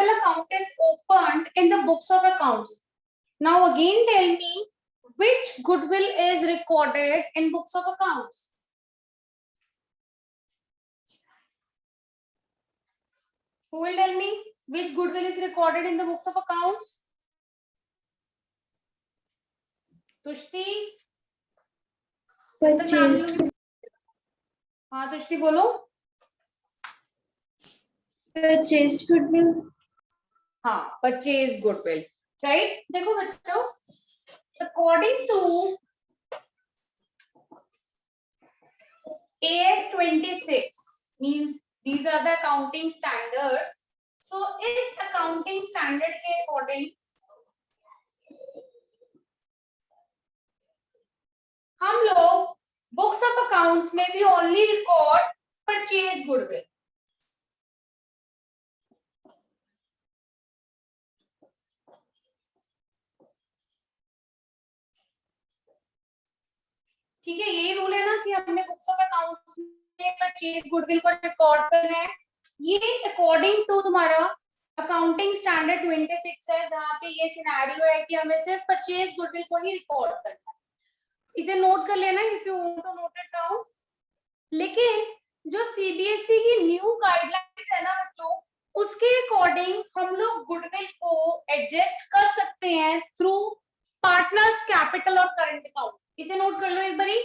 goodwill account is opened in the books of accounts. Now again tell me which goodwill is recorded in books of accounts. Who will tell me which goodwill is recorded in the books of accounts? तुष्टि, हाँ तुष्टि बोलो. Purchased goodwill. हाँ, purchase goodwill, right? देखो बच्चों, according to AS 26 means these are the accounting standards. So इस accounting standard के according हम लोग books of accounts में भी only record purchase goodwill. ठीक है, यही रूल है ना कि हमने बुक्स ऑफ अकाउंट्स में परचेज गुडविल को रिकॉर्ड करना है. ये अकॉर्डिंग टू तुम्हारा अकाउंटिंग स्टैंडर्ड 26 है, जहाँ पे ये सिनेरियो है कि हमें सिर्फ परचेज गुडविल को ही रिकॉर्ड करना है. इसे नोट कर लेना if you want to note it down. लेकिन जो सीबीएसई की न्यू गाइडलाइंस है ना बच्चों, उसके अकॉर्डिंग हम लोग गुडविल को एडजस्ट कर सकते हैं थ्रू पार्टनर्स कैपिटल और करंट अकाउंट. इसे नोट कर लो एक बारी.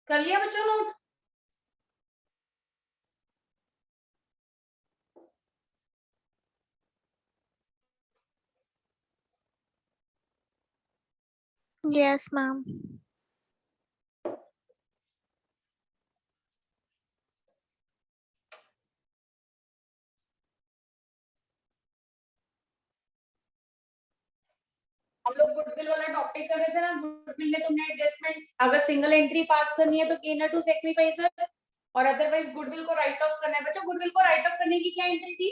कर लिया बच्चों नोट? Yes, ma'am. हम लोग गुडविल वाला टॉपिक कर रहे थे ना. गुडविल में तुमने एडजस्टमेंट्स, अगर सिंगल एंट्री पास करनी है तो गेनर टू सैक्रिफाइसर, और अदरवाइज गुडविल को राइट ऑफ करना है. बच्चों गुडविल को राइट ऑफ करने की क्या एंट्री थी?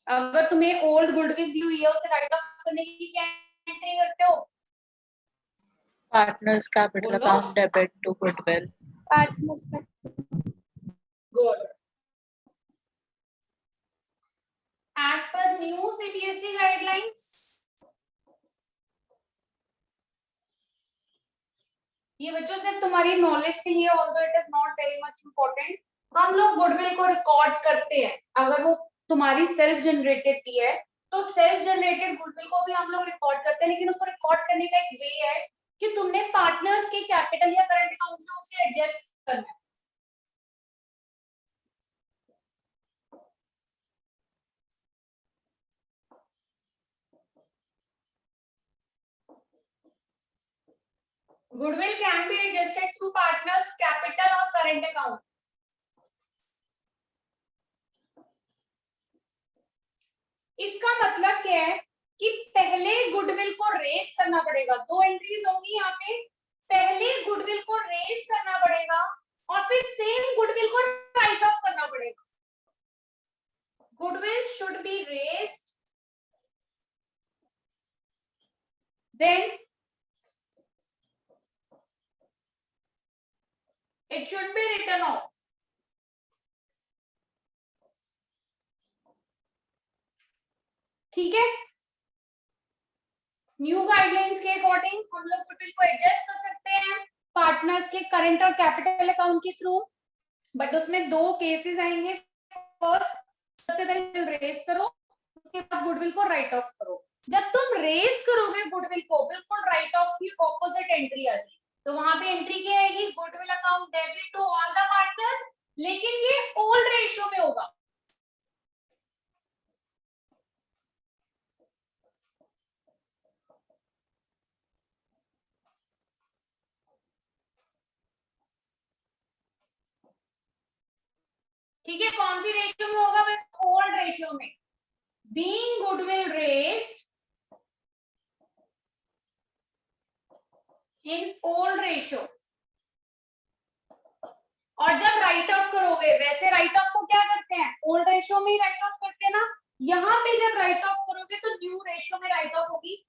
अगर तुम्हें ओल्ड गुडविल दी हुई है उसे राइट ऑफ करने की क्या एंट्री करते हो? Partners capital account debit to goodwill. Partners. Good. As per new CBSE guidelines, ये बच्चों सिर्फ तुम्हारी नॉलेज के लिए, although it is not very much important, हम लोग गुडविल को रिकॉर्ड करते हैं. अगर वो तुम्हारी सेल्फ जनरेटेड भी है तो सेल्फ जनरेटेड गुडविल को भी हम लोग रिकॉर्ड करते हैं. लेकिन उसको रिकॉर्ड करने का एक वे है कि तुमने पार्टनर्स के कैपिटल या करंट अकाउंट से उसे एडजस्ट करना है. Goodwill can be adjusted through partners capital or current account. इसका मतलब क्या है कि पहले गुडविल को रेस करना पड़ेगा. दो एंट्रीज होंगी यहाँ पे. पहले गुडविल को रेस करना पड़ेगा और फिर सेम गुडविल को राइट ऑफ करना पड़ेगा. Goodwill should be raised, then it should be written off. ठीक है, न्यू गाइडलाइंस के अकॉर्डिंग हम लोग गुडविल को एडजस्ट कर सकते हैं पार्टनर्स के करंट और कैपिटल अकाउंट के थ्रू. बट उसमें दो केसेस आएंगे. फर्स्ट, सबसे पहले रेस करो, उसके बाद गुडविल को राइट ऑफ करो. जब तुम रेस करोगे गुडविल को, बिल्कुल राइट ऑफ की ऑपोजिट एंट्री आ जाएगी. तो वहां पे एंट्री क्या आएगी? Goodwill account debit to all the partners. लेकिन ये ओल्ड रेशियो में होगा. ठीक है, कौन सी रेशियो में होगा? ओल्ड रेशियो में. being goodwill raised in old ratio, और जब राइट ऑफ करोगे, वैसे राइट ऑफ को क्या करते हैं, ओल्ड रेशियो में ही राइट ऑफ करते हैं ना, यहाँ पे जब राइट ऑफ करोगे तो न्यू रेशियो में राइट ऑफ होगी।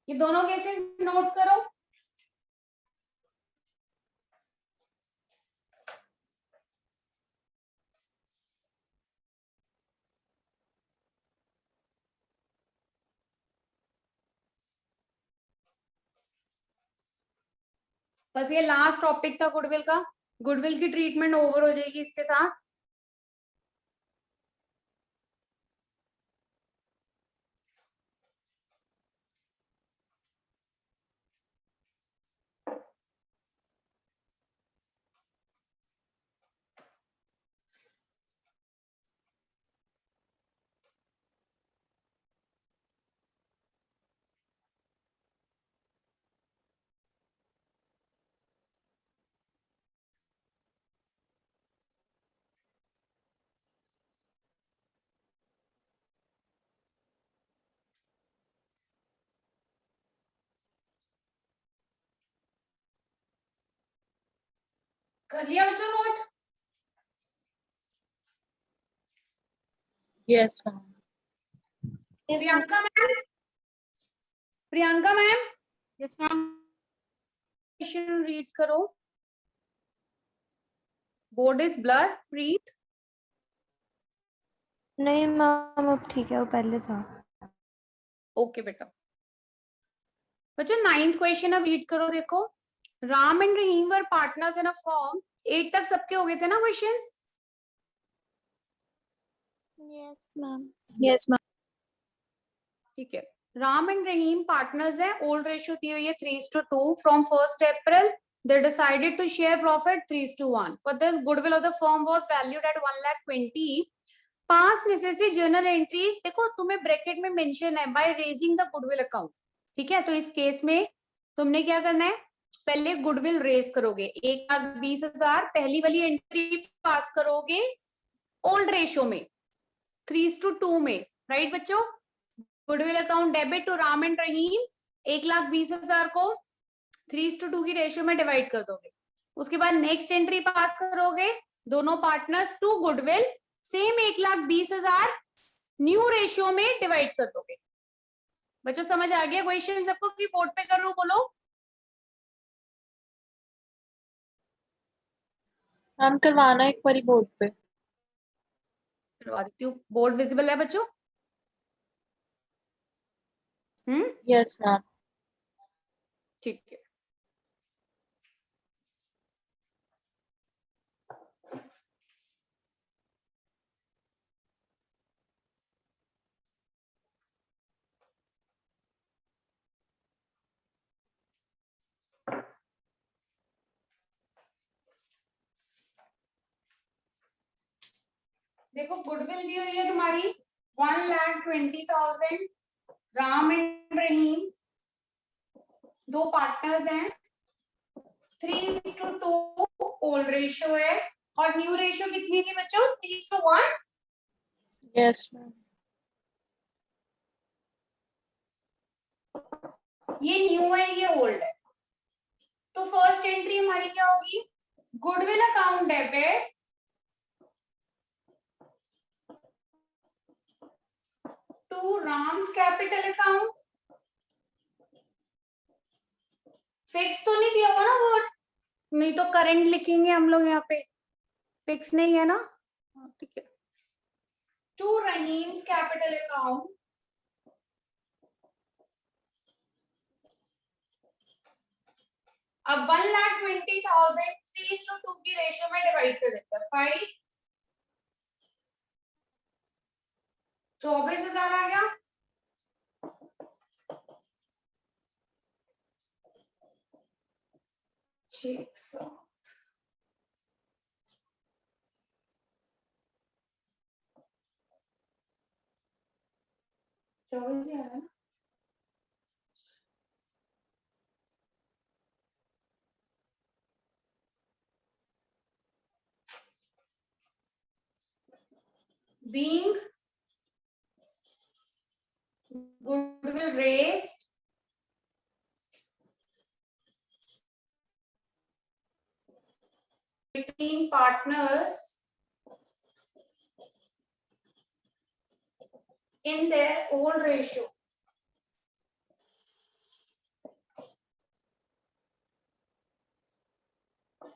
ये दोनों केसेस नोट करो। बस ये लास्ट टॉपिक था गुडविल का। गुडविल की ट्रीटमेंट ओवर हो जाएगी इसके साथ। कर लिया बच्चों note? Yes, ma'am. Yes, ma'am. Priyanka ma'am, Priyanka ma'am, Yes, ma'am. Question read करो। Board is blur. प्रीत, नहीं मैम, अब ठीक है, वो पहले था। ओके बेटा। बच्चों 9th क्वेश्चन अब रीड करो। देखो, Ram and Rahim were partners in a firm. 8 तक सबके हो गए थे ना questions? Yes, ma'am. Yes, ma'am. ठीक है। राम एंड रहीम पार्टनर्स हैं, ओल्ड रेशियो दी हुई है 3:2। From 1st April they decided to share profit 3:1. For this, goodwill of the firm was valued at 1,20,000. Past necessary journal entries, देखो तुम्हें bracket में mention है by raising the goodwill account. ठीक है, तो इस केस में तुमने क्या करना है, पहले गुडविल रेज करोगे 1,20,000, पहली वाली एंट्री पास करोगे ओल्ड रेशियो में 3:2 में। राइट बच्चों, goodwill account debit to Ram and Rahim, 1,20,000 को 3:2 की रेशियो में डिवाइड कर दोगे। उसके बाद नेक्स्ट एंट्री पास करोगे, दोनों partners to goodwill, same 1,20,000 new ratio में डिवाइड कर दोगे। बच्चों समझ आ गया क्वेश्चन सबको कि बोर्ड पे करो? बोलो। मैम करवाना एक बारी बोर्ड पे। करवा देती हूँ। बोर्ड विजिबल है बच्चों? Yes, ma'am. ठीक है। देखो गुडविल दी हुई है तुम्हारी 1,20,000। राम एंड रहीम दो पार्टनर्स हैं, 3:2 ओल्ड रेशियो है, और न्यू रेशियो कितनी थी बच्चों? 3:1। Yes, ma'am. ये न्यू है, ये ओल्ड है। तो फर्स्ट एंट्री हमारी क्या होगी? Goodwill account debit to Ram's capital account. Fix तो नहीं दिया हुआ ना वर्ड? नहीं तो करंट लिखेंगे हम लोग यहाँ पे। फिक्स नहीं है ना? ठीक है। टू रहीम्स कैपिटल अकाउंट अब 1,20,000 3:2 की रेशियो में डिवाइड कर देते हैं। 5 24,000 आ गया। एक साथ चौबीस ही आ रहा है ना? Being goodwill raised between partners in their old ratio.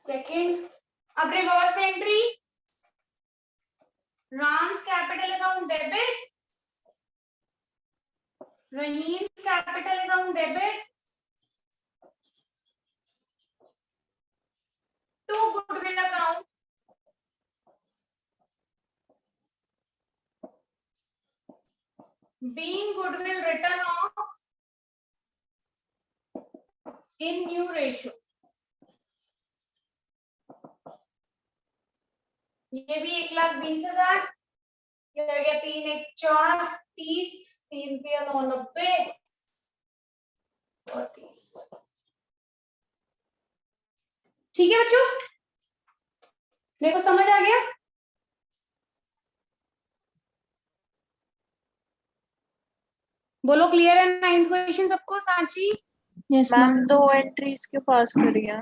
Second, अब reverse entry, Ram's capital account debit, Rahim's capital account debit to goodwill account. Being goodwill written off in new ratio. ये भी 1,20,000, ये हो गया 3 एक 4 30, 3 3 9 90 और 30। ठीक है बच्चों, देखो समझ आ गया? बोलो क्लियर है 9th क्वेश्चन सबको? Sanchi yes ma'am ma'am. 2 entries क्यों पास करी है?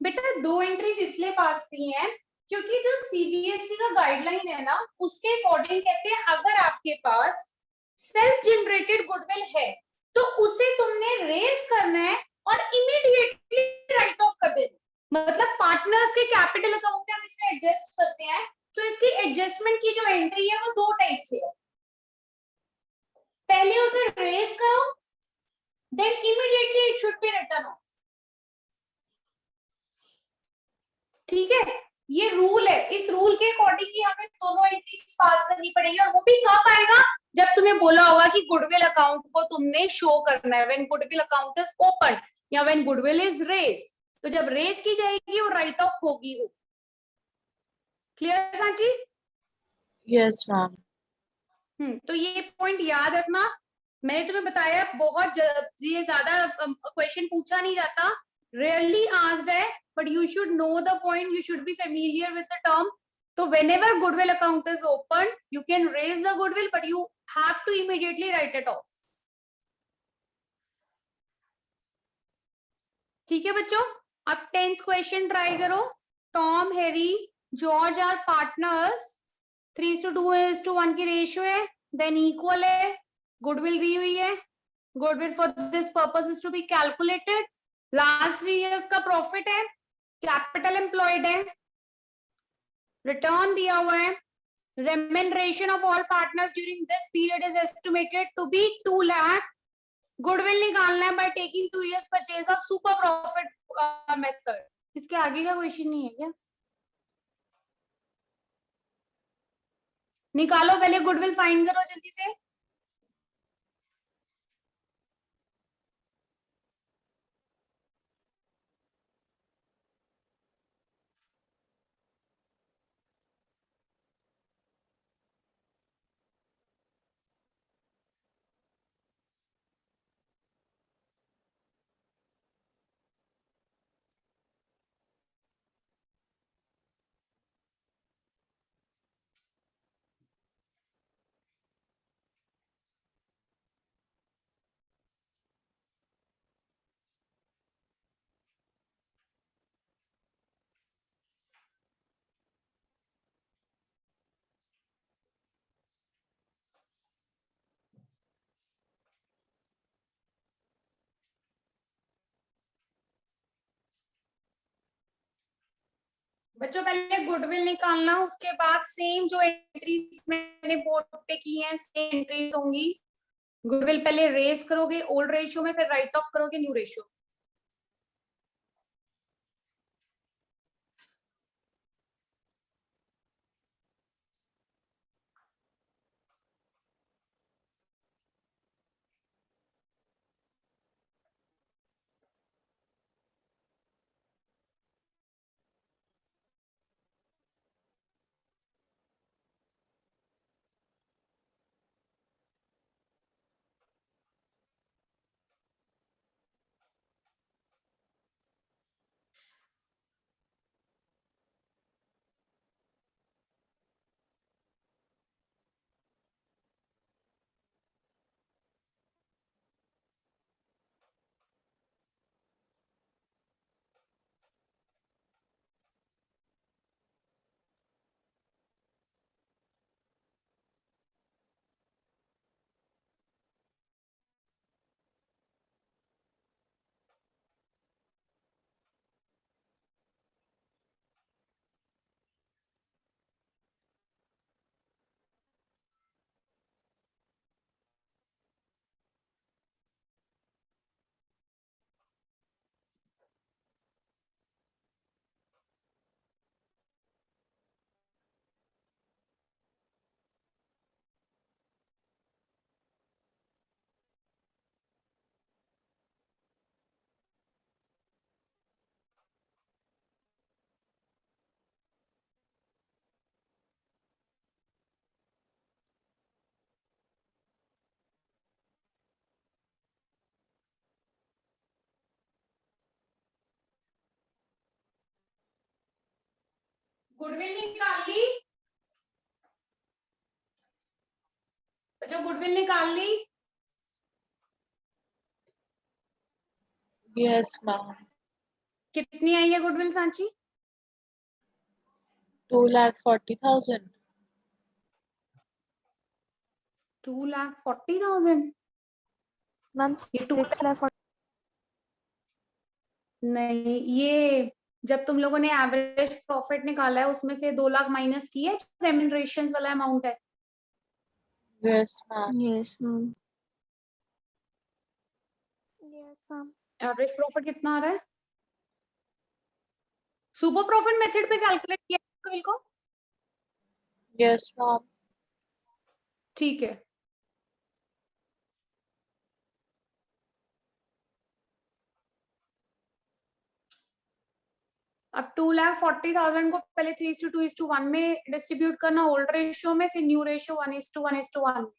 बेटा 2 एंट्रीज इसलिए पास की हैं क्योंकि जो सीबीएसई का गाइडलाइन है ना, उसके अकॉर्डिंग कहते हैं अगर आपके पास सेल्फ जनरेटेड गुडविल है तो उसे तुमने रेज करना है और इमीडिएटली राइट ऑफ कर देना। मतलब पार्टनर्स के कैपिटल अकाउंट में हम इसे एडजस्ट करते हैं, तो इसकी एडजस्टमेंट की जो एंट्री है वो 2 टाइप से है। पहले उसे रेज करो, then immediately it should be written off. ठीक है, ये रूल है। इस रूल के अकॉर्डिंग ही हमें दोनों एंट्रीज पास करनी पड़ेगी, और वो भी कब आएगा? जब तुम्हें बोला होगा कि गुडविल अकाउंट को तुमने शो करना है, when goodwill account is open या व्हेन गुडविल इज रेज्ड। तो जब रेज की जाएगी वो राइट ऑफ होगी। वो क्लियर सांची? Yes ma'am. तो ये पॉइंट याद रखना। मैंने तुम्हें बताया बहुत ये ज्यादा क्वेश्चन पूछा नहीं जाता, रेयरली आस्क्ड है, but you should know the point, you should be familiar with the term. So whenever goodwill account is opened, you can raise the goodwill, but you have to immediately write it off. ठीक है बच्चों, अब 10th question try करो। Tom, Harry, George are partners, 3:2:1 की ratio है, then equal है, goodwill दी हुई है, goodwill for this purpose is to be calculated, last 3 years का प्रॉफिट है, कैपिटल एम्प्लॉयड है, रिटर्न दिया हुआ है, remuneration of all partners during this period is estimated to be 2 lakh, goodwill निकालना है by taking 2 years purchase of super profit method. इसके आगे का क्वेश्चन नहीं है क्या? निकालो, पहले गुडविल फाइंड करो जल्दी से। बच्चों पहले गुडविल निकालना, उसके बाद सेम जो एंट्रीज मैंने बोर्ड पे की हैं सेम एंट्रीज होंगी। गुडविल पहले रेज करोगे ओल्ड रेशियो में, फिर राइट ऑफ करोगे न्यू रेशियो। गुडविल निकाल ली? अच्छा गुडविल निकाल ली? Yes, ma'am. कितनी आई है गुडविल सांची? 2,40,000. 2,40,000? मैम ये 2 6 लाख नहीं, ये जब तुम लोगों ने एवरेज प्रॉफिट निकाला है उसमें से 2 लाख माइनस किया है, रेम्यूनरेशंस वाला अमाउंट है। Yes, ma'am. Yes ma'am. Yes ma'am. Average profit कितना आ रहा है? सुपर प्रॉफिट मेथड पे कैलकुलेट किया है गुडविल को? Yes, ma'am. ठीक है। अब 2,40,000 को पहले 3:2:1 में डिस्ट्रीब्यूट करना ओल्ड रेशियो में, फिर न्यू रेशियो 1:1:1।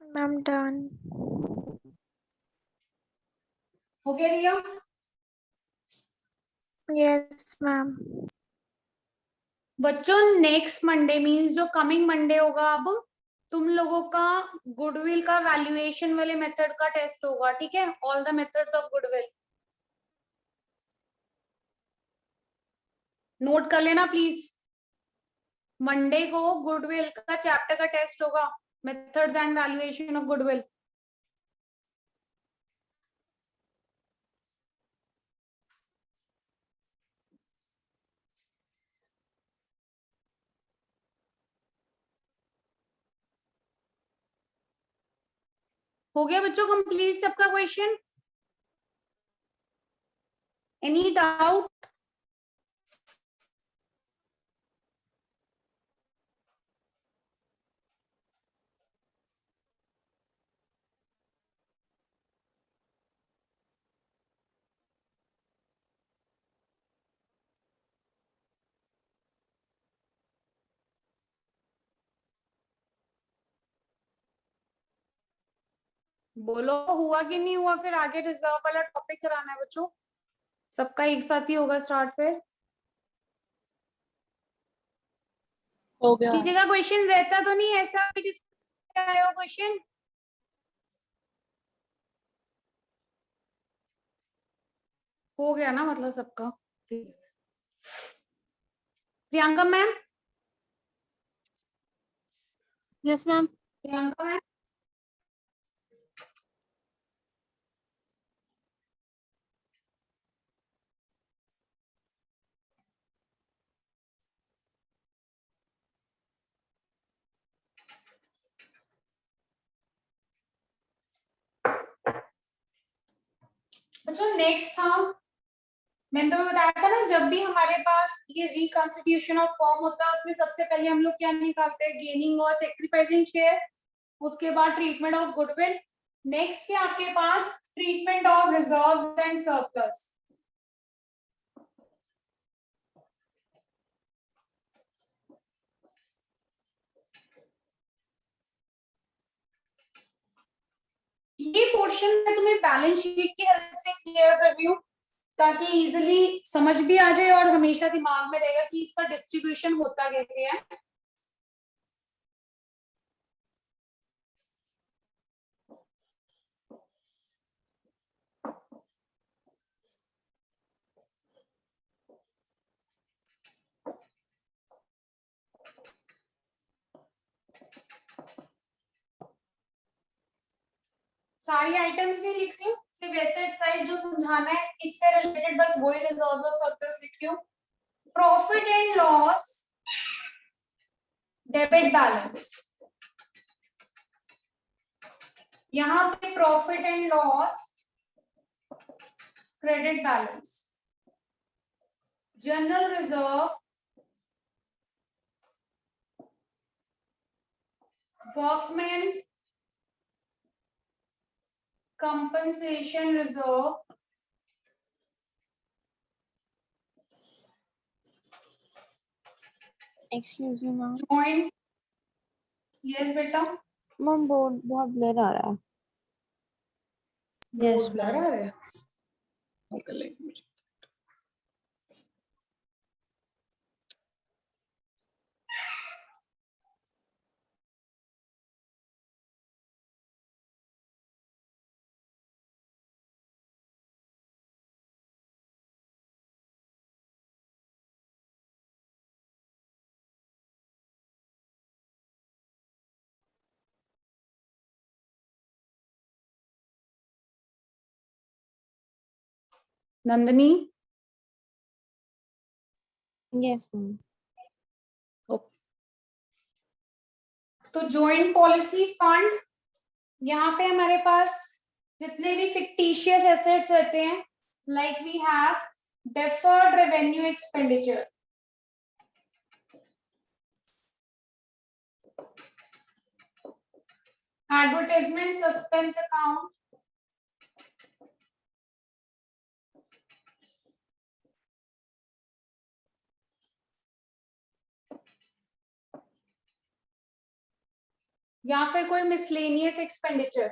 Ma'am done. हो गया रिया? Yes ma'am. बच्चों नेक्स्ट मंडे मींस जो कमिंग मंडे होगा, अब तुम लोगों का गुडविल का वैल्यूएशन वाले मेथड का टेस्ट होगा, ठीक है? All the methods of goodwill note कर लेना प्लीज। मंडे को गुडविल का चैप्टर का टेस्ट होगा, methods and valuation of goodwill. हो गया बच्चों कंप्लीट सबका क्वेश्चन? Any doubt? बोलो हुआ कि नहीं हुआ, फिर आगे रिजर्व वाला टॉपिक कराना है बच्चों, सबका एक साथ ही होगा स्टार्ट। फिर हो गया। किसी का क्वेश्चन रहता तो नहीं ऐसा जिसका आया हो क्वेश्चन? हो गया ना मतलब सबका? ठीक है। Priyanka ma'am? Yes ma'am. Priyanka ma'am? बच्चों नेक्स्ट था, मैंने तुम्हें बताया था ना, जब भी हमारे पास ये रिकॉन्स्टिट्यूशन ऑफ फॉर्म होता है उसमें सबसे पहले हम लोग क्या निकालते हैं? गेनिंग और सेक्रीफाइसिंग शेयर, उसके बाद ट्रीटमेंट ऑफ गुडविल, नेक्स्ट क्या आपके पास? Treatment of reserves and surplus. ये पोर्शन मैं तुम्हें बैलेंस शीट की हेल्प से क्लियर कर रही हूँ ताकि इजिली समझ भी आ जाए और हमेशा दिमाग में रहेगा कि इसका डिस्ट्रीब्यूशन होता कैसे है। सारी आइटम्स नहीं लिख रही हूँ, सिर्फ एसेट साइड जो समझाना है इससे रिलेटेड बस वही रिजर्व्स और सरप्लस लिख रही हूँ। Profit and loss debit balance, यहाँ पे profit and loss credit balance, general reserve workman compensation reserve Excuse me, ma'am. joint. Yes बेटा, Ma'am, बोर्ड बहुत ब्लर आ रहा है. Yes, board blur ma'am. आ रहा है. Okay, let me check. Nandini, Yes, ma'am. तो joint policy fund, यहाँ पे हमारे पास जितने भी फिक्टिशियस एसेट्स रहते हैं, like we have deferred revenue expenditure, advertisement suspense account, या फिर कोई मिसलेनियस एक्सपेंडिचर.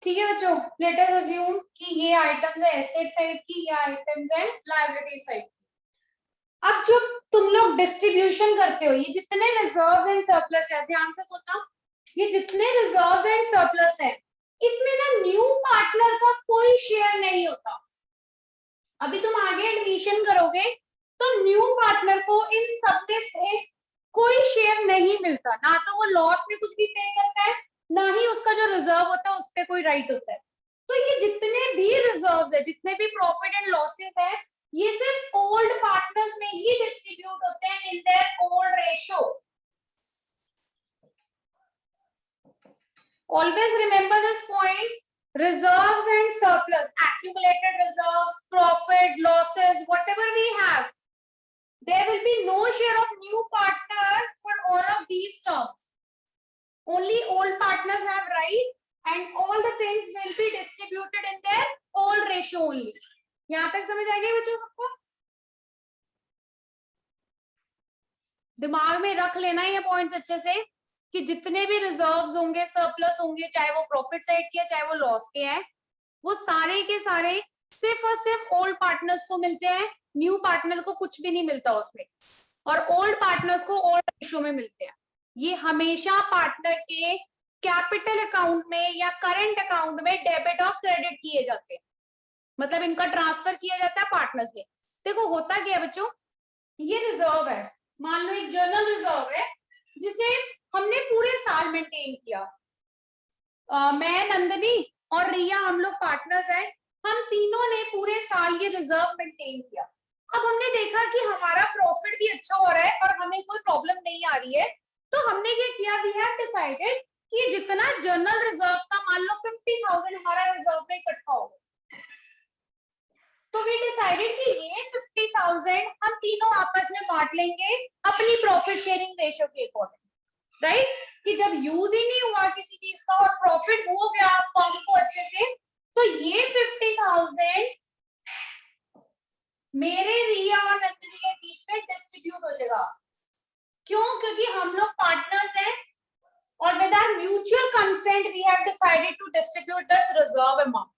ठीक है बच्चों, लेट अस अज्यूम कि ये आइटम्स है एसेट साइड की, ये आइटम्स है लायबिलिटी साइड की. अब जो तुम लोग डिस्ट्रीब्यूशन करते हो, ये जितने रिजर्व्स एंड सरप्लस है, ध्यान से सुनना, ये जितने रिजर्व्स एंड सरप्लस है, इसमें ना न्यू पार्टनर का कोई शेयर नहीं होता. अभी तुम आगे एडमिशन करोगे तो न्यू पार्टनर को इन सब में से कोई शेयर नहीं मिलता, ना तो वो लॉस में कुछ भी पे करता है, ना ही उसका जो रिजर्व होता है उस पर कोई राइट होता है. तो ये जितने भी रिजर्व्स है, जितने भी प्रॉफिट एंड लॉसेस है, ये सिर्फ ओल्ड पार्टनर्स में ही डिस्ट्रीब्यूट होते हैं इन their old ratio. Always remember this point. Reserves and surplus, accumulated reserves, profit, losses, whatever we have, there will be no share of new partner for all of these terms. Only old partners have right, and all the things will be distributed in their old ratio only. यहाँ तक समझ आ गई बच्चों सबको? दिमाग में रख लेना ये पॉइंट्स अच्छे से कि जितने भी रिजर्व्स होंगे, सरप्लस होंगे, चाहे वो प्रॉफिट साइड के चाहे वो लॉस के हैं, वो सारे के सारे सिर्फ और सिर्फ ओल्ड पार्टनर्स को मिलते हैं. न्यू पार्टनर को कुछ भी नहीं मिलता उसमें, और ओल्ड पार्टनर्स को ओल्ड रेशियो में मिलते हैं. ये हमेशा पार्टनर के कैपिटल अकाउंट में या करंट अकाउंट में डेबिट और क्रेडिट किए जाते हैं, मतलब इनका ट्रांसफर किया जाता है पार्टनर्स में. देखो होता क्या है बच्चों, ये रिजर्व है, मान लो एक जर्नल रिजर्व है जिसे हमने पूरे साल मेंटेन किया. मैं, नंदनी और रिया, हम लोग पार्टनर्स हैं, हम तीनों ने पूरे साल ये रिजर्व मेंटेन किया. अब हमने देखा कि हमारा प्रॉफिट भी अच्छा हो रहा है और हमें कोई प्रॉब्लम नहीं आ रही है, तो हमने क्या किया, वी हैव डिसाइडेड कि जितना जर्नल रिजर्व का, मान लो 50,000 हमारा रिजर्व में इकट्ठा होगा, तो वी डिसाइडेड कि ये 50,000 हम तीनों आपस में बांट लेंगे अपनी प्रॉफिट शेयरिंग रेशियो के अकॉर्डिंग. राइट, कि जब यूज ही नहीं हुआ किसी चीज का और प्रॉफिट हो गया फर्म को अच्छे से, तो ये 50,000 मेरे, रिया और नंदिनी के बीच में डिस्ट्रीब्यूट हो जाएगा. क्यों? क्योंकि हम लोग पार्टनर्स हैं और with our mutual consent we have decided to distribute this reserve amount.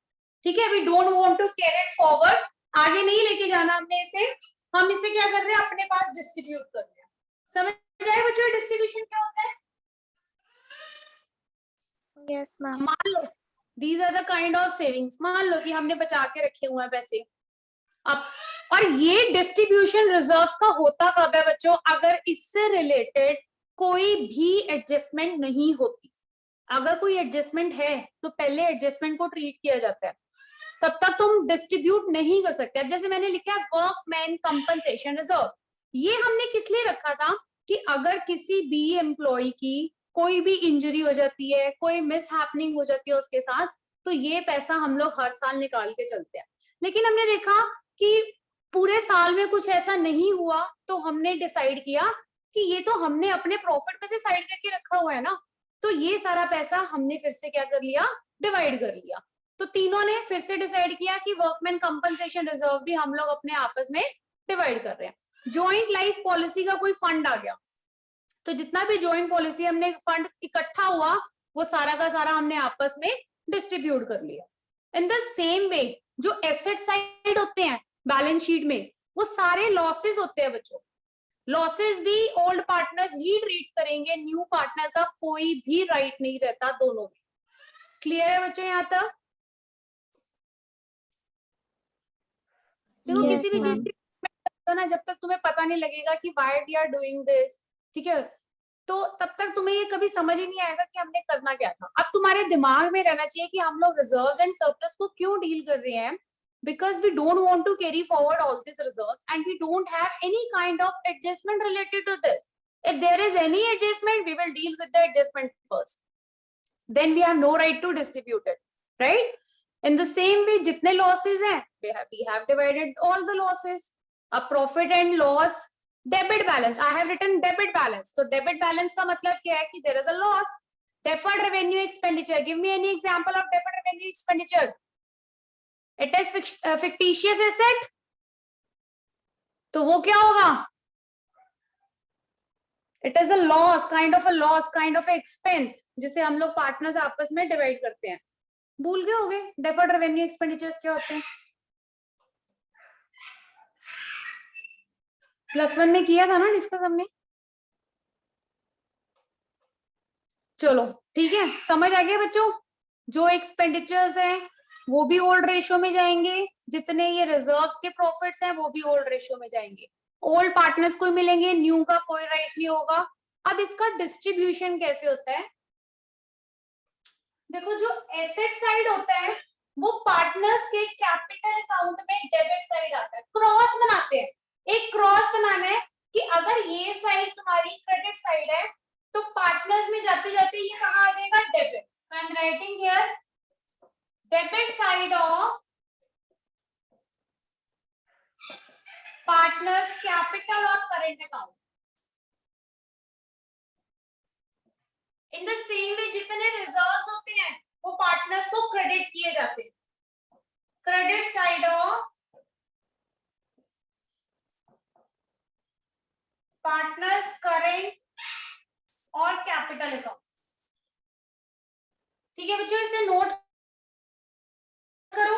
ठीक है, we don't want to carry it forward, आगे नहीं लेके जाना हमने इसे, हम इसे क्या कर रहे हैं, अपने पास डिस्ट्रीब्यूट कर रहे हैं. समझ आए बच्चों डिस्ट्रीब्यूशन क्या होता है? Yes, ma'am. मान लो these are the kind of savings, मान लो कि हमने बचा के रखे हुए हैं पैसे. अब और ये डिस्ट्रीब्यूशन रिजर्व्स का होता कब है बच्चों, अगर इससे रिलेटेड कोई भी एडजस्टमेंट नहीं होती. अगर कोई एडजस्टमेंट है तो पहले एडजस्टमेंट को ट्रीट किया जाता है, तब तक तुम डिस्ट्रीब्यूट नहीं कर सकते. अब जैसे मैंने लिखा है वर्कमैन कंपनसेशन रिजर्व, ये हमने किस लिए रखा था कि अगर किसी भी एम्प्लॉय की कोई भी इंजरी हो जाती है, कोई मिस हैपनिंग हो जाती है उसके साथ, तो ये पैसा हम लोग हर साल निकाल के चलते हैं। लेकिन हमने देखा कि पूरे साल में कुछ ऐसा नहीं हुआ, तो हमने डिसाइड किया कि ये तो हमने अपने प्रॉफिट में से साइड करके रखा हुआ है ना, तो ये सारा पैसा हमने फिर से क्या कर लिया, डिवाइड कर लिया। तो तीनों ने फिर से डिसाइड किया कि वर्कमैन कंपनसेशन रिजर्व भी हम लोग अपने आपस में डिवाइड कर रहे हैं। जॉइंट लाइफ पॉलिसी का कोई फंड आ गया, तो जितना भी जॉइंट पॉलिसी हमने फंड इकट्ठा हुआ वो सारा का सारा हमने आपस में डिस्ट्रीब्यूट कर लिया। इन द सेम वे जो एसेट साइड होते हैं बैलेंस शीट में, वो सारे लॉसेस होते हैं बच्चों। लॉसेस भी ओल्ड पार्टनर्स ही ट्रीट करेंगे, न्यू पार्टनर का कोई भी राइट नहीं रहता दोनों में। क्लियर है बच्चों यहाँ तक? देखो Yes, किसी भी चीज ma'am. की ना, जब तक तुम्हें पता नहीं लगेगा कि why we are doing this, ठीक है, तो तब तक तुम्हें ये कभी समझ ही नहीं आएगा कि हमने करना क्या था। अब तुम्हारे दिमाग में रहना चाहिए कि हम लोग रिजर्व्स एंड सरप्लस को क्यों डील कर रहे हैं, because we don't want to carry forward all these reserves and we don't have any kind of adjustment related to this. If there is any adjustment, we will deal with the adjustment first, then we have no right to distribute it, right? In the same way jitne losses hain, we have divided all the losses. A profit and loss debit balance, I have written debit balance. So debit balance ka matlab kya hai ki there is a loss. Deferred revenue expenditure, give me any example of deferred revenue expenditure. It is fictitious asset, तो वो क्या होगा, it is a loss, kind of a loss, kind of expense, जिसे हम लोग partners आपस में divide करते हैं। भूल गए होगे डेफर्ड रेवेन्यू एक्सपेंडिचर्स क्या होते हैं? +1 में किया था ना डिस्कस हमने। चलो ठीक है, समझ आ गया बच्चों? जो एक्सपेंडिचर्स हैं वो भी ओल्ड रेशियो में जाएंगे, जितने ये रिजर्व्स के प्रॉफिट्स हैं वो भी ओल्ड रेशियो में जाएंगे। ओल्ड पार्टनर्स को मिलेंगे, न्यू का कोई राइट नहीं होगा। अब इसका डिस्ट्रीब्यूशन कैसे होता है? देखो जो एसेट साइड होता है वो पार्टनर्स के कैपिटल अकाउंट में डेबिट साइड आता है। क्रॉस बनाते हैं, एक क्रॉस बनाना है कि अगर ये साइड तुम्हारी क्रेडिट साइड है तो पार्टनर्स में जाते जाते ये कहां आ जाएगा, debit. I am writing here debit side of partners capital और current account. In the same way जितने रिजर्व्स होते हैं वो पार्टनर्स को क्रेडिट किए जाते हैं। Credit side of partners current और कैपिटल अकाउंट। ठीक है बच्चों, इसे नोट करो,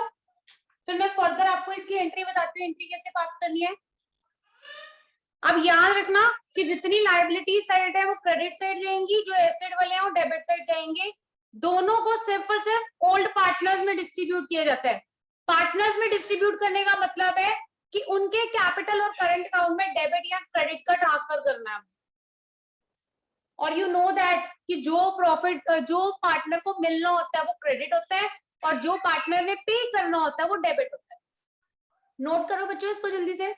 फिर मैं फर्दर आपको इसकी एंट्री बताती हूँ, एंट्री कैसे पास करनी है। अब याद रखना कि जितनी लायबिलिटी साइड है वो क्रेडिट साइड जाएंगी, जो एसेट वाले हैं वो डेबिट साइड जाएंगे। दोनों को सिर्फ और सिर्फ ओल्ड पार्टनर्स में डिस्ट्रीब्यूट किया जाता है। पार्टनर्स में डिस्ट्रीब्यूट करने का मतलब है कि उनके कैपिटल और करंट अकाउंट में डेबिट या क्रेडिट का ट्रांसफर करना है। और यू नो दैट कि जो प्रॉफिट जो पार्टनर को मिलना होता है वो क्रेडिट होता है और जो पार्टनर ने पे करना होता है वो डेबिट होता है। नोट करो बच्चों इसको जल्दी से।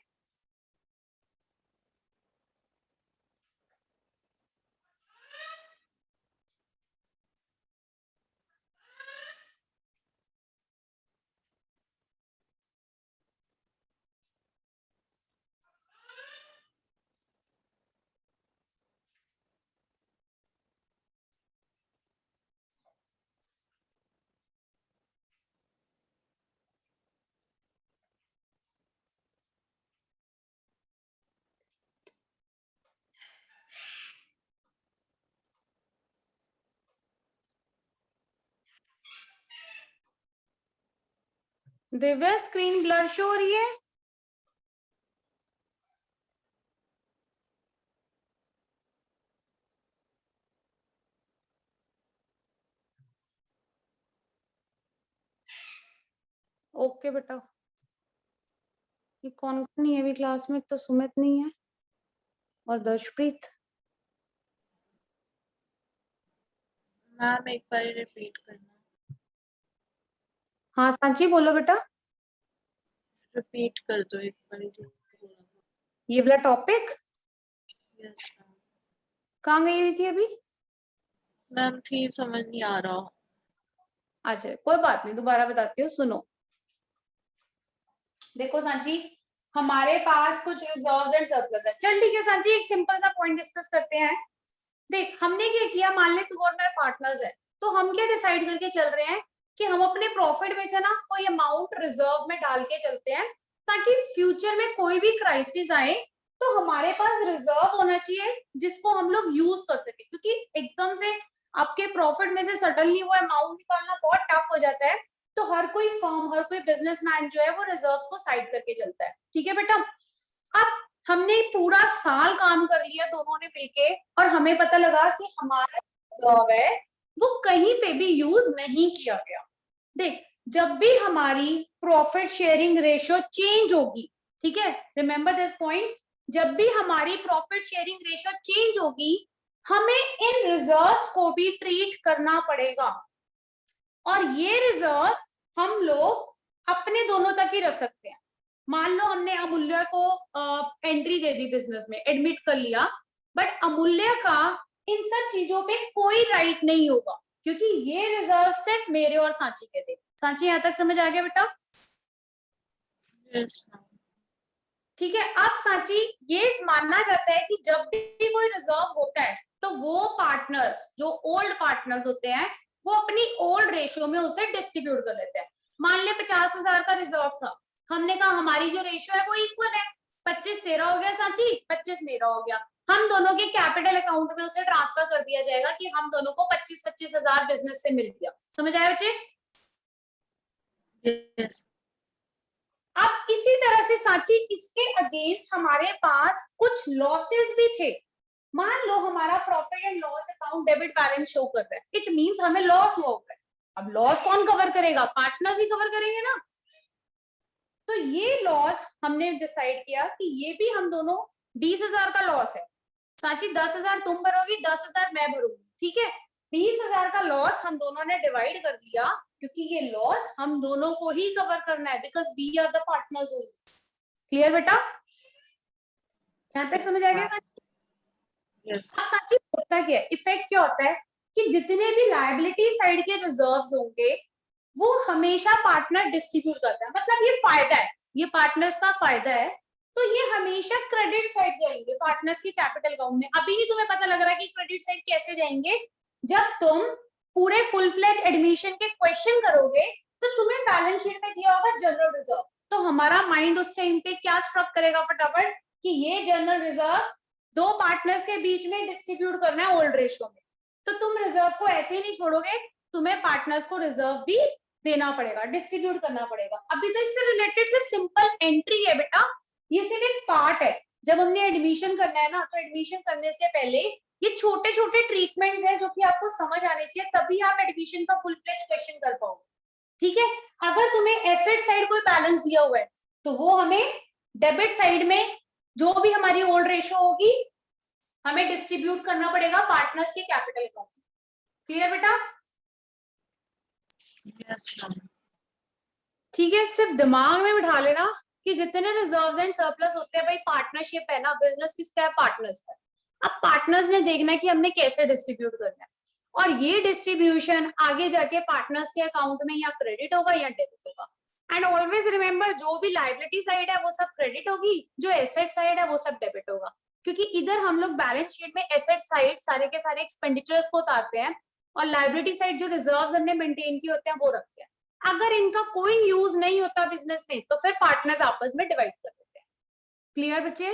दिव्या स्क्रीन ब्लर शो हो रही है? ओके बेटा। ये कौन कौन नहीं है अभी क्लास में? तो सुमित नहीं है और दर्शप्रीत। मैम एक बार रिपीट करना। हाँ सांची बोलो बेटा। रिपीट कर दो एक बार जो बोला था। ये वाला टॉपिक यस मैम। कहाँ गई हुई थी अभी? मैम थी समझ नहीं आ रहा। अच्छा कोई बात नहीं, दोबारा बताती हूँ, सुनो। देखो सांची, हमारे पास कुछ रिजर्व्स एंड सरप्लस है। चल ठीक है सांची, एक सिंपल सा पॉइंट डिस्कस करते हैं। देख हमने क्या किया, मान ले तू और मेरे पार्टनर्स है, तो हम क्या डिसाइड करके चल रहे हैं कि हम अपने प्रॉफिट में से ना कोई अमाउंट रिजर्व में डाल के चलते हैं, ताकि फ्यूचर में कोई भी क्राइसिस आए तो हमारे पास रिजर्व होना चाहिए जिसको हम लोग यूज कर सके। क्योंकि एकदम से आपके प्रॉफिट में से सडनली वो अमाउंट निकालना बहुत टफ हो जाता है, तो हर कोई फर्म, हर कोई बिजनेसमैन जो है वो रिजर्व्स को साइड करके चलता है। ठीक है बेटा, अब हमने पूरा साल काम कर लिया दोनों ने मिलके, और हमें पता लगा कि हमारा रिजर्व है वो कहीं पे भी यूज नहीं किया गया। देख, जब भी हमारी प्रॉफिट शेयरिंग रेशियो चेंज होगी, ठीक है, रिमेंबर दिस पॉइंट, जब भी हमारी प्रॉफिट शेयरिंग रेशियो चेंज होगी, हमें इन रिजर्व्स को भी ट्रीट करना पड़ेगा। और ये रिजर्व्स हम लोग अपने दोनों तक ही रख सकते हैं। मान लो हमने अमूल्य को एंट्री दे दी बिजनेस में, एडमिट कर लिया, बट अमूल्य का इन सब चीजों पे कोई राइट नहीं होगा, क्योंकि ये रिजर्व सिर्फ मेरे और सांची के थे। सांची यहाँ तक समझ आ गया बेटा? Yes ma'am. ठीक है, अब सांची ये मानना जाता है कि जब भी कोई रिजर्व होता है तो वो पार्टनर्स, जो ओल्ड पार्टनर्स होते हैं, वो अपनी ओल्ड रेशियो में उसे डिस्ट्रीब्यूट कर लेते हैं। मान ले 50,000 का रिजर्व था, हमने कहा हमारी जो रेशियो है वो इक्वल है, 25 तेरा हो गया सांची, 25 मेरा हो गया, हम दोनों के कैपिटल अकाउंट में उसे ट्रांसफर कर दिया जाएगा कि हम दोनों को 25-25 हजार बिजनेस से मिल गया। समझ आया बच्चे? यस। अब इसी तरह से सांची, इसके अगेंस्ट हमारे पास कुछ लॉसेस भी थे। मान लो हमारा profit and loss account debit balance show कर रहा है, इट मींस हमें लॉस हुआ है। अब लॉस कौन कवर करेगा? पार्टनर्स ही कवर करेंगे ना। तो ये लॉस हमने डिसाइड किया कि ये भी हम दोनों, 20,000 का लॉस है सांची, 10,000 तुम भरोगी, 10,000 मैं भरूंगी, ठीक है। 20,000 का लॉस हम दोनों ने डिवाइड कर दिया, क्योंकि ये लॉस हम दोनों को ही कवर करना है, because we are the partners only. Clear बेटा? यहाँ तक समझ आ गया सांची? यस। अब सांची होता क्या है, इफेक्ट क्या होता है कि जितने भी लायबिलिटी साइड के रिजर्व्स होंगे वो हमेशा पार्टनर डिस्ट्रीब्यूट करता है। मतलब ये फायदा है, ये पार्टनर्स का फायदा है, तो ये हमेशा क्रेडिट साइड जाएंगे पार्टनर्स की कैपिटल अकाउंट में। अभी नहीं तुम्हें पता लग रहा है कि क्रेडिट साइड कैसे जाएंगे? जब तुम पूरे फुल फ्लेज एडमिशन के क्वेश्चन करोगे तो तुम्हें बैलेंस शीट में दिया होगा जनरल रिजर्व, तो हमारा माइंड उस टाइम पे क्या स्ट्रक करेगा फटाफट कि ये जनरल रिजर्व दो पार्टनर्स के बीच में डिस्ट्रीब्यूट करना है ओल्ड रेशियो में। तो तुम रिजर्व को ऐसे ही नहीं छोड़ोगे, तुम्हें पार्टनर्स को रिजर्व भी देना पड़ेगा, डिस्ट्रीब्यूट करना पड़ेगा। अभी तो इससे रिलेटेड सिर्फ सिंपल एंट्री है बेटा, ये सिर्फ एक पार्ट है। जब हमने एडमिशन करना है ना, तो एडमिशन करने से पहले ये छोटे छोटे ट्रीटमेंट्स है जो कि आपको समझ आने चाहिए, तभी आप एडमिशन का फुल फ्लेज क्वेश्चन कर पाओगे। ठीक है, अगर तुम्हें एसेट साइड कोई बैलेंस दिया हुआ है तो वो हमें डेबिट साइड में जो भी हमारी ओल्ड रेशियो होगी हमें डिस्ट्रीब्यूट करना पड़ेगा पार्टनर्स के कैपिटल अकाउंट। क्लियर बेटा? Yes ma'am. ठीक है, सिर्फ दिमाग में बिठा लेना कि जितने रिजर्व्स एंड सरप्लस होते हैं भाई, पार्टनरशिप है ना, बिजनेस किसका है? पार्टनर्स का। अब पार्टनर्स ने देखना है कि हमने कैसे डिस्ट्रीब्यूट करना है, और ये डिस्ट्रीब्यूशन आगे जाके पार्टनर्स के अकाउंट में या क्रेडिट होगा या डेबिट होगा। एंड ऑलवेज रिमेंबर, जो भी लायबिलिटी साइड है वो सब क्रेडिट होगी, जो एसेट साइड है वो सब डेबिट होगा। क्योंकि इधर हम लोग बैलेंस शीट में एसेट साइड सारे के सारे एक्सपेंडिचर्स को उतारते हैं, और लायबिलिटी साइड जो रिजर्व्स हमने मेंटेन किए होते हैं वो रखते हैं। अगर इनका कोई यूज नहीं होता बिजनेस में तो फिर पार्टनर्स आपस में डिवाइड कर देते हैं। क्लियर बच्चे?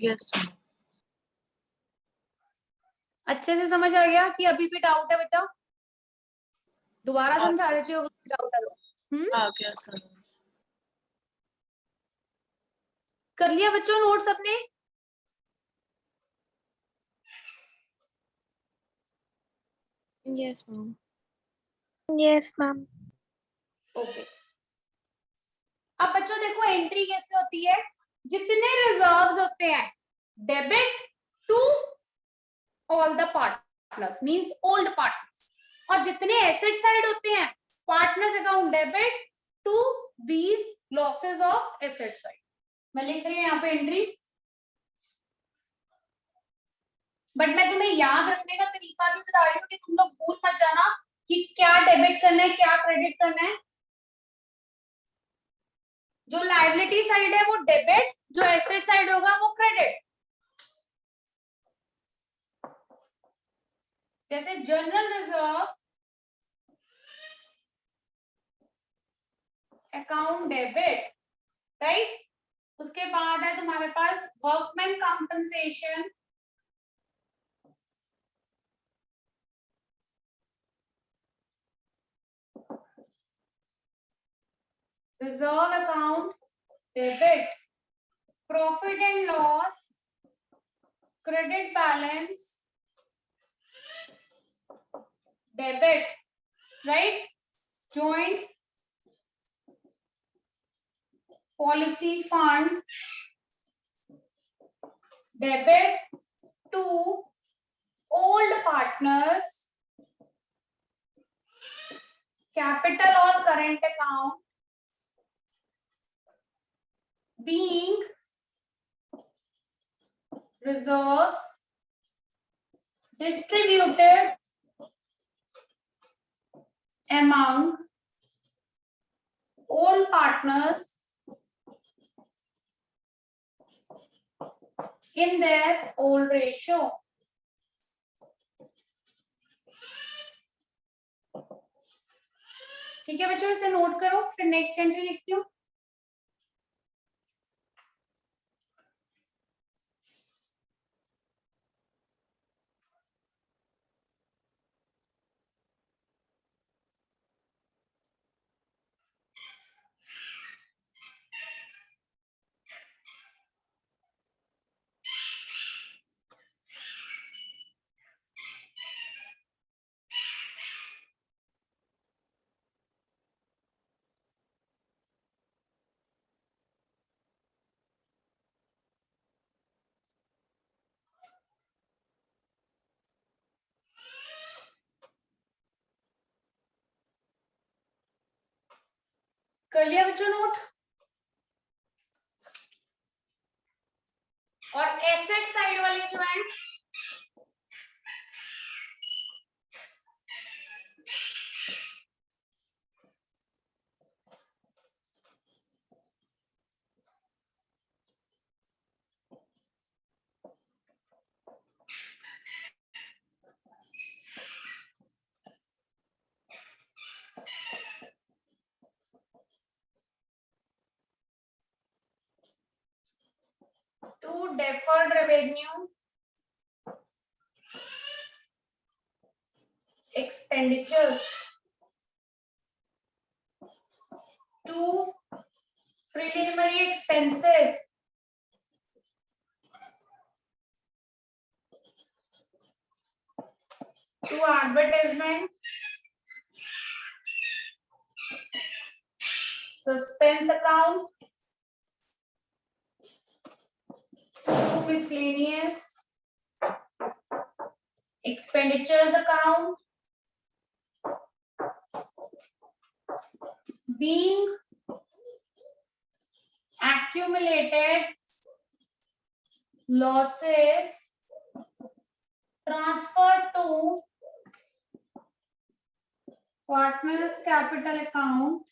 Yes ma'am. अच्छे से समझ आ गया कि अभी भी डाउट है बेटा? दोबारा समझा देती हो डाउट है तो। आ गया सर। कर लिया बच्चों नोट्स अपने? Yes, ma'am. Yes, ma'am. Okay. अब बच्चों देखो एंट्री कैसे होती है, जितने रिजर्व्स होते हैं debit to all the partners means old partners, और जितने एसेट साइड होते हैं partners account debit to these losses of asset side. मैं लिख रही हूँ यहाँ पे एंट्रीज, बट मैं तुम्हें याद रखने का तरीका भी बता रही हूँ कि तुम लोग भूल मत जाना कि क्या डेबिट करना है क्या क्रेडिट करना है। जो लायबिलिटी साइड है वो डेबिट, जो एसेट साइड होगा वो क्रेडिट। जैसे general reserve account debit, right. उसके बाद है तुम्हारे पास workman compensation, reserve account debit, profit and loss credit balance debit, right. Joint policy fund debit to old partners, capital और current account being reserves distributed among old partners in their old ratio. ठीक है बच्चों, इसे note करो, फिर next entry लिखती हूँ। कर लिया बच्चों नोट। और एसेट साइड वाली जो है to deferred revenue expenditures, to preliminary expenses, to advertisement, suspense account, to miscellaneous expenditures account, being accumulated losses transferred to partners capital account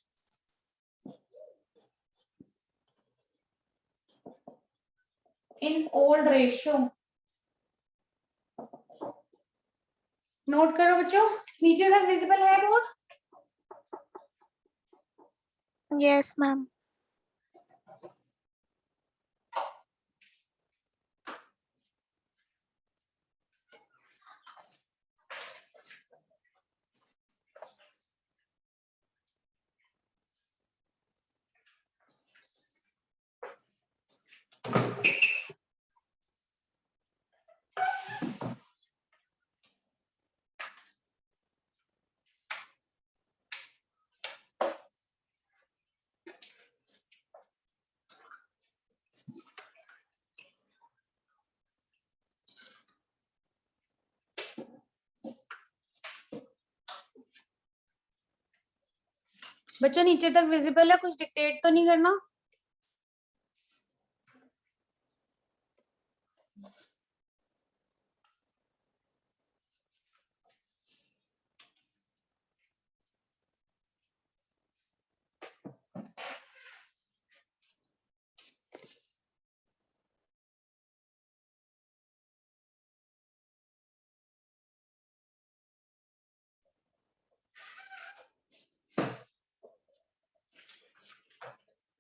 in old ratio। Note करो बच्चों, नीचे तक विजिबल है board? Yes, ma'am. बच्चों नीचे तक visible है, कुछ डिक्टेट तो नहीं करना।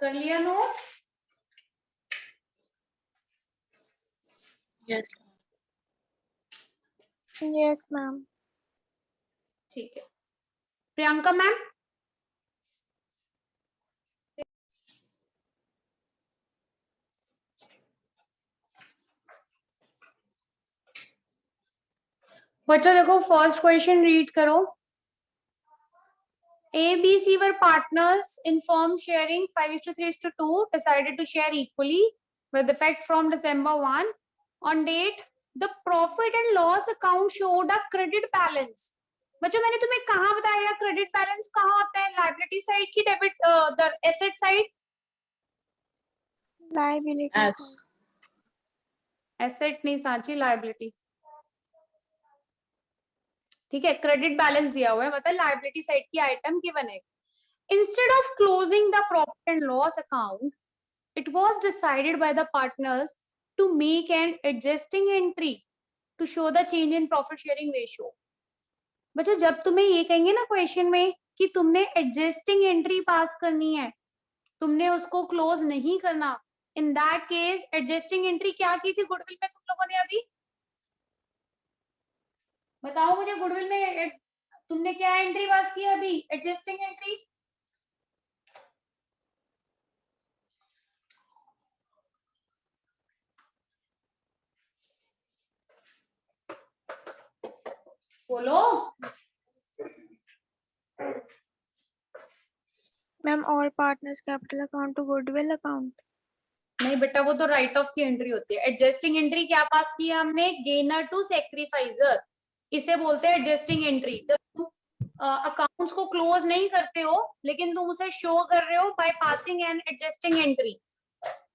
कर लिया नोट? Yes. Yes, ma'am. ठीक है, प्रियंका मैम। बच्चों देखो, फर्स्ट क्वेश्चन रीड करो। A, B, C were partners in firm sharing 5:3:2, decided to share equally with effect from December 1. On date, the profit and loss account showed a credit balance. बच्चों मैंने तुम्हें कहाँ बताया credit balance कहाँ होता है? Liability side की debit the asset side? Liability. Yes. Asset नहीं सांची, लायबिलिटी। ठीक है, क्रेडिट बैलेंस दिया हुआ है, मतलब लायबिलिटी साइड की आइटम गिवन है। Instead of closing the profit and loss account, it was decided by the partners to make an adjusting entry to show the change in profit sharing ratio. बच्चों जब तुम्हें ये कहेंगे ना question में कि तुमने एडजस्टिंग एंट्री पास करनी है, तुमने उसको क्लोज नहीं करना, इन दैट केस एडजस्टिंग एंट्री क्या की थी गुडविल में तुम लोगों ने? अभी बताओ मुझे, गुडविल में तुमने क्या एंट्री पास की अभी? Adjusting entry. बोलो। Ma'am, all partners capital account to goodwill account. नहीं बेटा, वो तो राइट ऑफ की एंट्री होती है। एडजस्टिंग एंट्री क्या पास की है हमने? गेनर टू सेक्रीफाइजर, इसे बोलते हैं एडजस्टिंग एंट्री। जब तुम अकाउंट्स को क्लोज नहीं करते हो लेकिन तुम उसे शो कर रहे हो by passing an adjusting entry.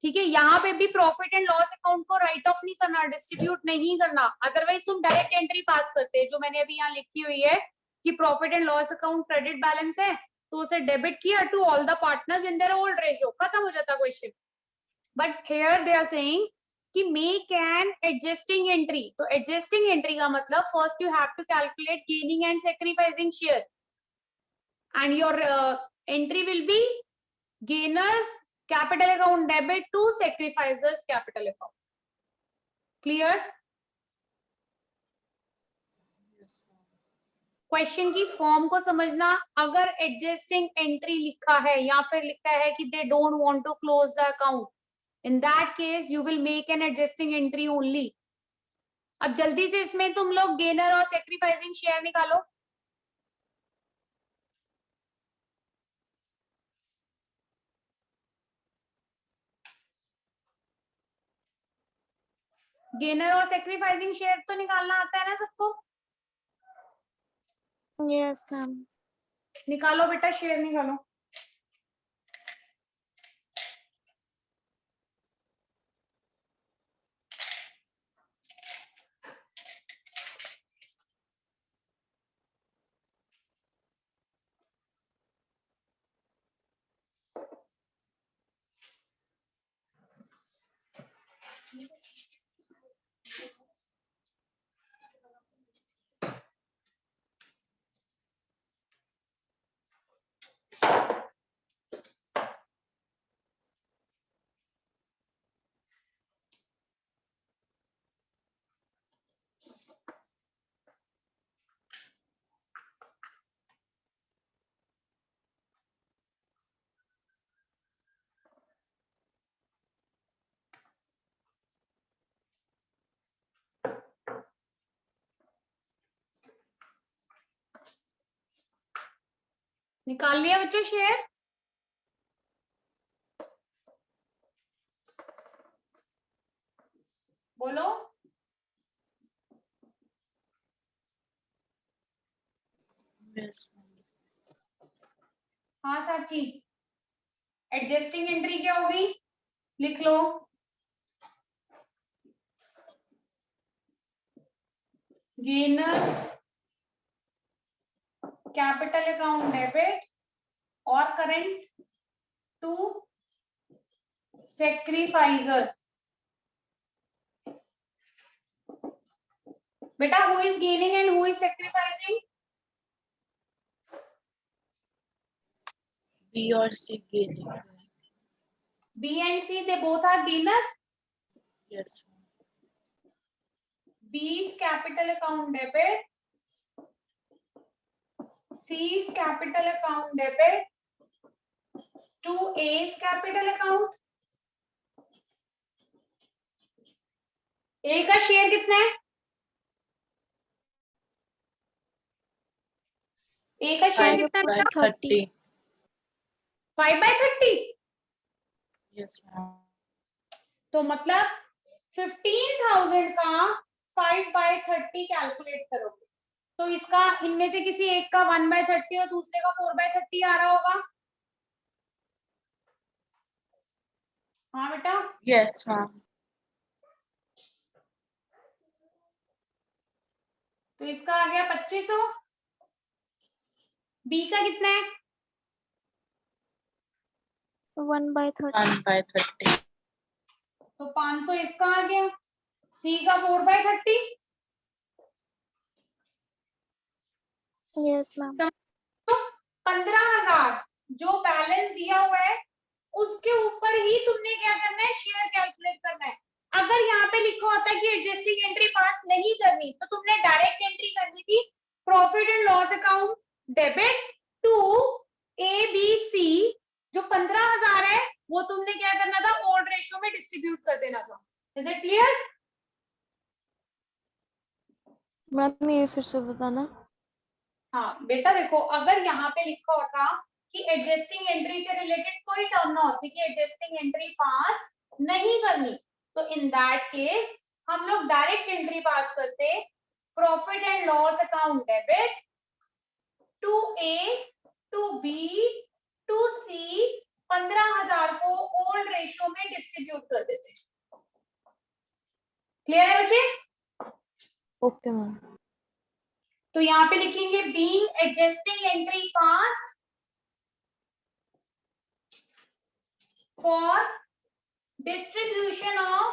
ठीक है, यहाँ पे भी प्रॉफिट एंड लॉस अकाउंट को राइट ऑफ नहीं करना, डिस्ट्रीब्यूट नहीं करना, अदरवाइज तुम डायरेक्ट एंट्री पास करते हैं। जो मैंने अभी यहाँ लिखी हुई है कि profit and loss account credit balance है तो उसे डेबिट किया to all the partners in their old ratio, खत्म हो जाता question. But here they are saying कि मेक एन एडजस्टिंग एंट्री। तो एडजस्टिंग एंट्री का मतलब first you have to calculate gaining and sacrificing share and your entry will be gainers capital account debit to sacrificers capital account. Clear? Question की form को समझना। अगर adjusting entry लिखा है या फिर लिखा है कि they don't want to close the account, in that case you will make an adjusting entry only. अब जल्दी से इसमें तुम लोग गेनर और सैक्रिफाइसिंग शेयर निकालो। गेनर और सैक्रिफाइसिंग शेयर तो निकालना आता है ना सबको? Yes, ma'am. निकालो बेटा, शेयर निकालो। निकाल लिया बच्चों शेयर? बोलो। Yes. हाँ साची, एडजस्टिंग एंट्री क्या होगी? लिख लो। गेनर्स कैपिटल अकाउंट डेबिट और करंट टू सैक्रिफाइजर। बेटा who is gaining and who is sacrificing? B or C gaining. B and C, they both are dealer. Yes. B's capital account debit, C's capital account debit to A's capital account. A का share कितना है? A का share कितना है? 5/30. 5/30. Yes, ma'am. तो मतलब 15,000 का 5/30 calculate करोगे तो इसका इनमें से किसी एक का 1/30 और दूसरे का 4/30 आ रहा होगा. हाँ बेटा. Yes, ma'am. तो इसका आ गया 2500. बी का कितना है? 1/30. 1/30. तो 500 इसका आ गया. सी का 4/30. Yes, ma'am. तो 15,000 जो बैलेंस दिया हुआ है उसके ऊपर ही तुमने क्या करना है? शेयर कैलकुलेट करना है. अगर यहाँ पे लिखा होता है कि एडजस्टिंग एंट्री पास नहीं करनी तो तुमने डायरेक्ट एंट्री करनी थी. Profit and loss account debit to A B C. जो 15,000 है वो तुमने क्या करना था? ओड रेशियो में डिस्ट्रीब्यूट कर देना था. Is it clear? मैम ये फिर से बताना. हाँ बेटा देखो, अगर यहाँ पे लिखा होता कि एडजस्टिंग एंट्री से रिलेटेड कोई टर्म ना होती कि एडजस्टिंग एंट्री पास नहीं करनी तो इन दैट केस हम लोग डायरेक्ट एंट्री पास करते. Profit and loss account debit to A to B to C. 15,000 को ओल्ड रेशियो में डिस्ट्रीब्यूट कर देते. क्लियर है बच्चे? Okay ma'am. तो यहाँ पे लिखेंगे being adjusting entry pass for distribution of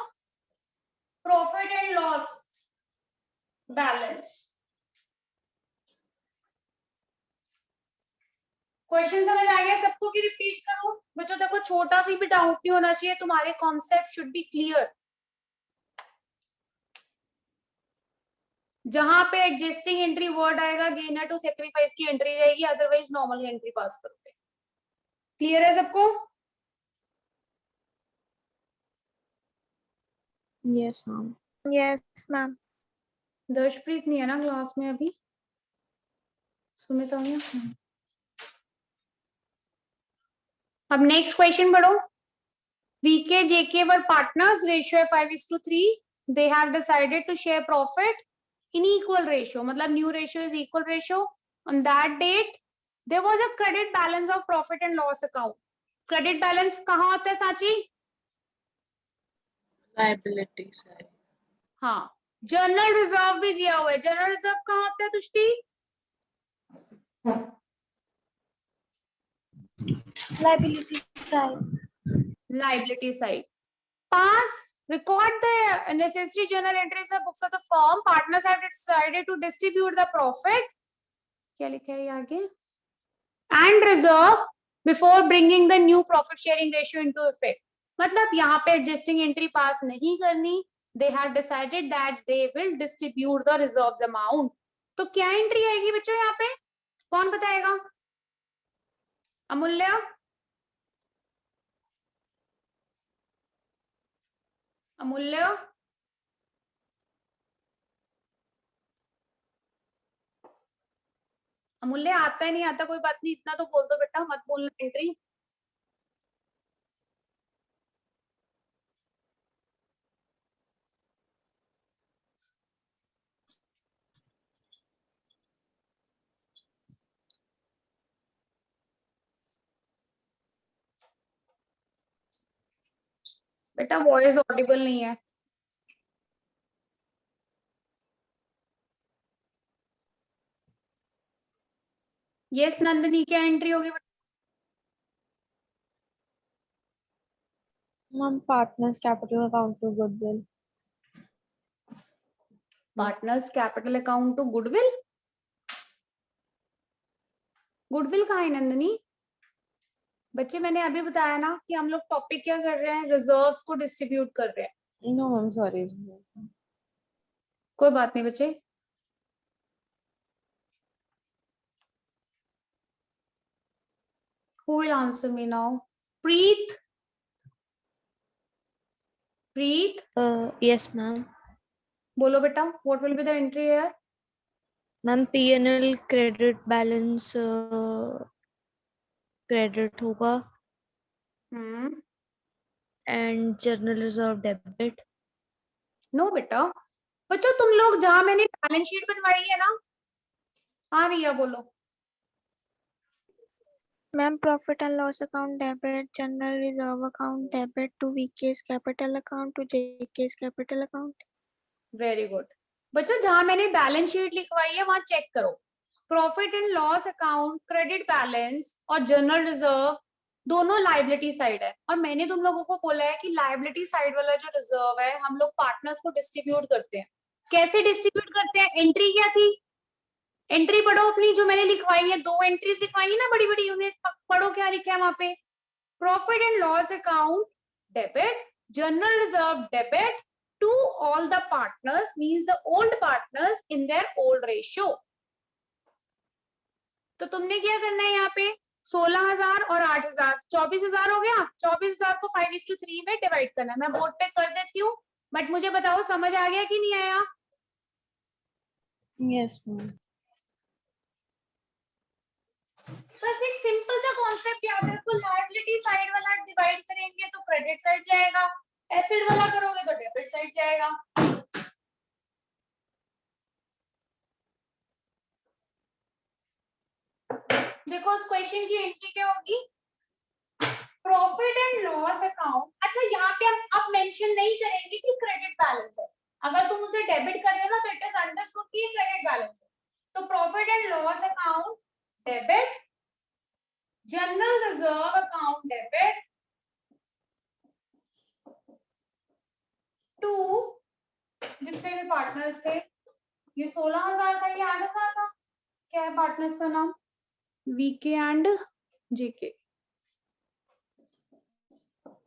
profit and loss balance. Question समझ आ गया सबको कि रिपीट करूं? बच्चों देखो छोटा सी भी डाउट नहीं होना चाहिए. तुम्हारे कॉन्सेप्ट शुड बी क्लियर. जहां पे एडजस्टिंग एंट्री वर्ड आएगा गेनर टू सेक्रीफाइस की एंट्री रहेगी, अदरवाइज नॉर्मल एंट्री पास करोगे. क्लियर है सबको? Yes, ma'am. Yes, ma'am. दर्शप्रीत नहीं है ना क्लास में अभी? सुमिता हूँ. अब नेक्स्ट क्वेश्चन पढ़ो. VK JK were partners. Ratio है 5:3. They have decided to share profit in equal ratio. मतलब new ratio is equal ratio. On that date, there was a credit balance of profit and loss account. Credit balance कहाँ होता है साची? Liability side. हाँ. Journal reserve भी दिया हुआ है. जर्नल रिजर्व कहाँ होता है तुष्टि? Liability side. Liability side. Pass. Record the necessary journal entries in the books of the firm. Partners have decided to distribute the profit. क्या लिखा है ये आगे? And reserve before bringing the new profit sharing ratio into effect. मतलब यहाँ पे adjusting entry pass नहीं करनी. They have decided that they will distribute the reserves amount. तो क्या entry आएगी बच्चों यहाँ पे? कौन बताएगा? अमूल्य? अमूल्य? अमूल्य आता है नहीं आता कोई बात नहीं, इतना तो बोल दो बेटा, मत बोलना एंट्री. बेटा वॉइस ऑडिबल नहीं है. यस नंदिनी, क्या एंट्री होगी? Ma'am, partners capital account to goodwill. Partners capital account to goodwill. Goodwill कहाँ है नंदिनी? बच्चे मैंने अभी बताया ना कि हम लोग टॉपिक क्या कर रहे हैं, रिजर्व्स को डिस्ट्रीब्यूट कर रहे हैं। No, I'm sorry. कोई बात नहीं बच्चे। Who will answer me now? Preet? Preet? Yes, ma'am. बोलो बेटा, what will be the entry here? Ma'am, P&L credit balance credit होगा and general reserve debit. No बेटा, बच्चों तुम लोग जहां मैंने बैलेंस शीट बनवाई है ना, हाँ रिया बोलो। Ma'am, profit and loss account debit, general reserve account debit to VK's capital account to JK's capital account. Very good. बच्चों जहां मैंने बैलेंस शीट लिखवाई है वहां चेक करो, profit and loss account, credit balance और जनरल रिजर्व दोनों liability side है। और मैंने तुम लोगों को बोला है कि लाइबिलिटी साइड वाला जो रिजर्व है हम लोग पार्टनर्स को डिस्ट्रीब्यूट करते हैं। कैसे डिस्ट्रीब्यूट करते हैं? एंट्री क्या थी? एंट्री पढ़ो अपनी, जो मैंने लिखवाई है, 2 एंट्रीज लिखवाई है ना बड़ी बड़ी यूनिट, पढ़ो क्या लिखा है वहां पे। Profit and loss account debit, general reserve debit to all the partners means the old partners in their old ratio। तो तुमने क्या करना है यहाँ पे, 16,000 और 8,000, 24,000 हो गया। 24,000 को 5:3 में डिवाइड करना है। मैं बोर्ड पे कर देती हूँ, बट मुझे बताओ समझ आ गया कि नहीं आया? Yes, ma'am. बस एक सिंपल सा कॉन्सेप्ट याद रखो, लायबिलिटी साइड वाला डिवाइड करेंगे तो क्रेडिट साइड जाएगा, एसेट वाला करोगे तो डेबिट साइड जाएगा। देखो उस क्वेश्चन की एंट्री क्या होगी, प्रॉफिट एंड लॉस अकाउंट। अच्छा यहाँ पे हम अब मेंशन नहीं करेंगे कि क्रेडिट बैलेंस है, अगर तुम उसे डेबिट कर रहे हो ना तो इट इज अंडरस्टूड कि क्रेडिट बैलेंस है। तो profit and loss account debit, general reserve account debit to जितने भी पार्टनर्स थे, ये 16,000 था, ये 8,000 था। क्या है पार्टनर्स का नाम? VK and JK.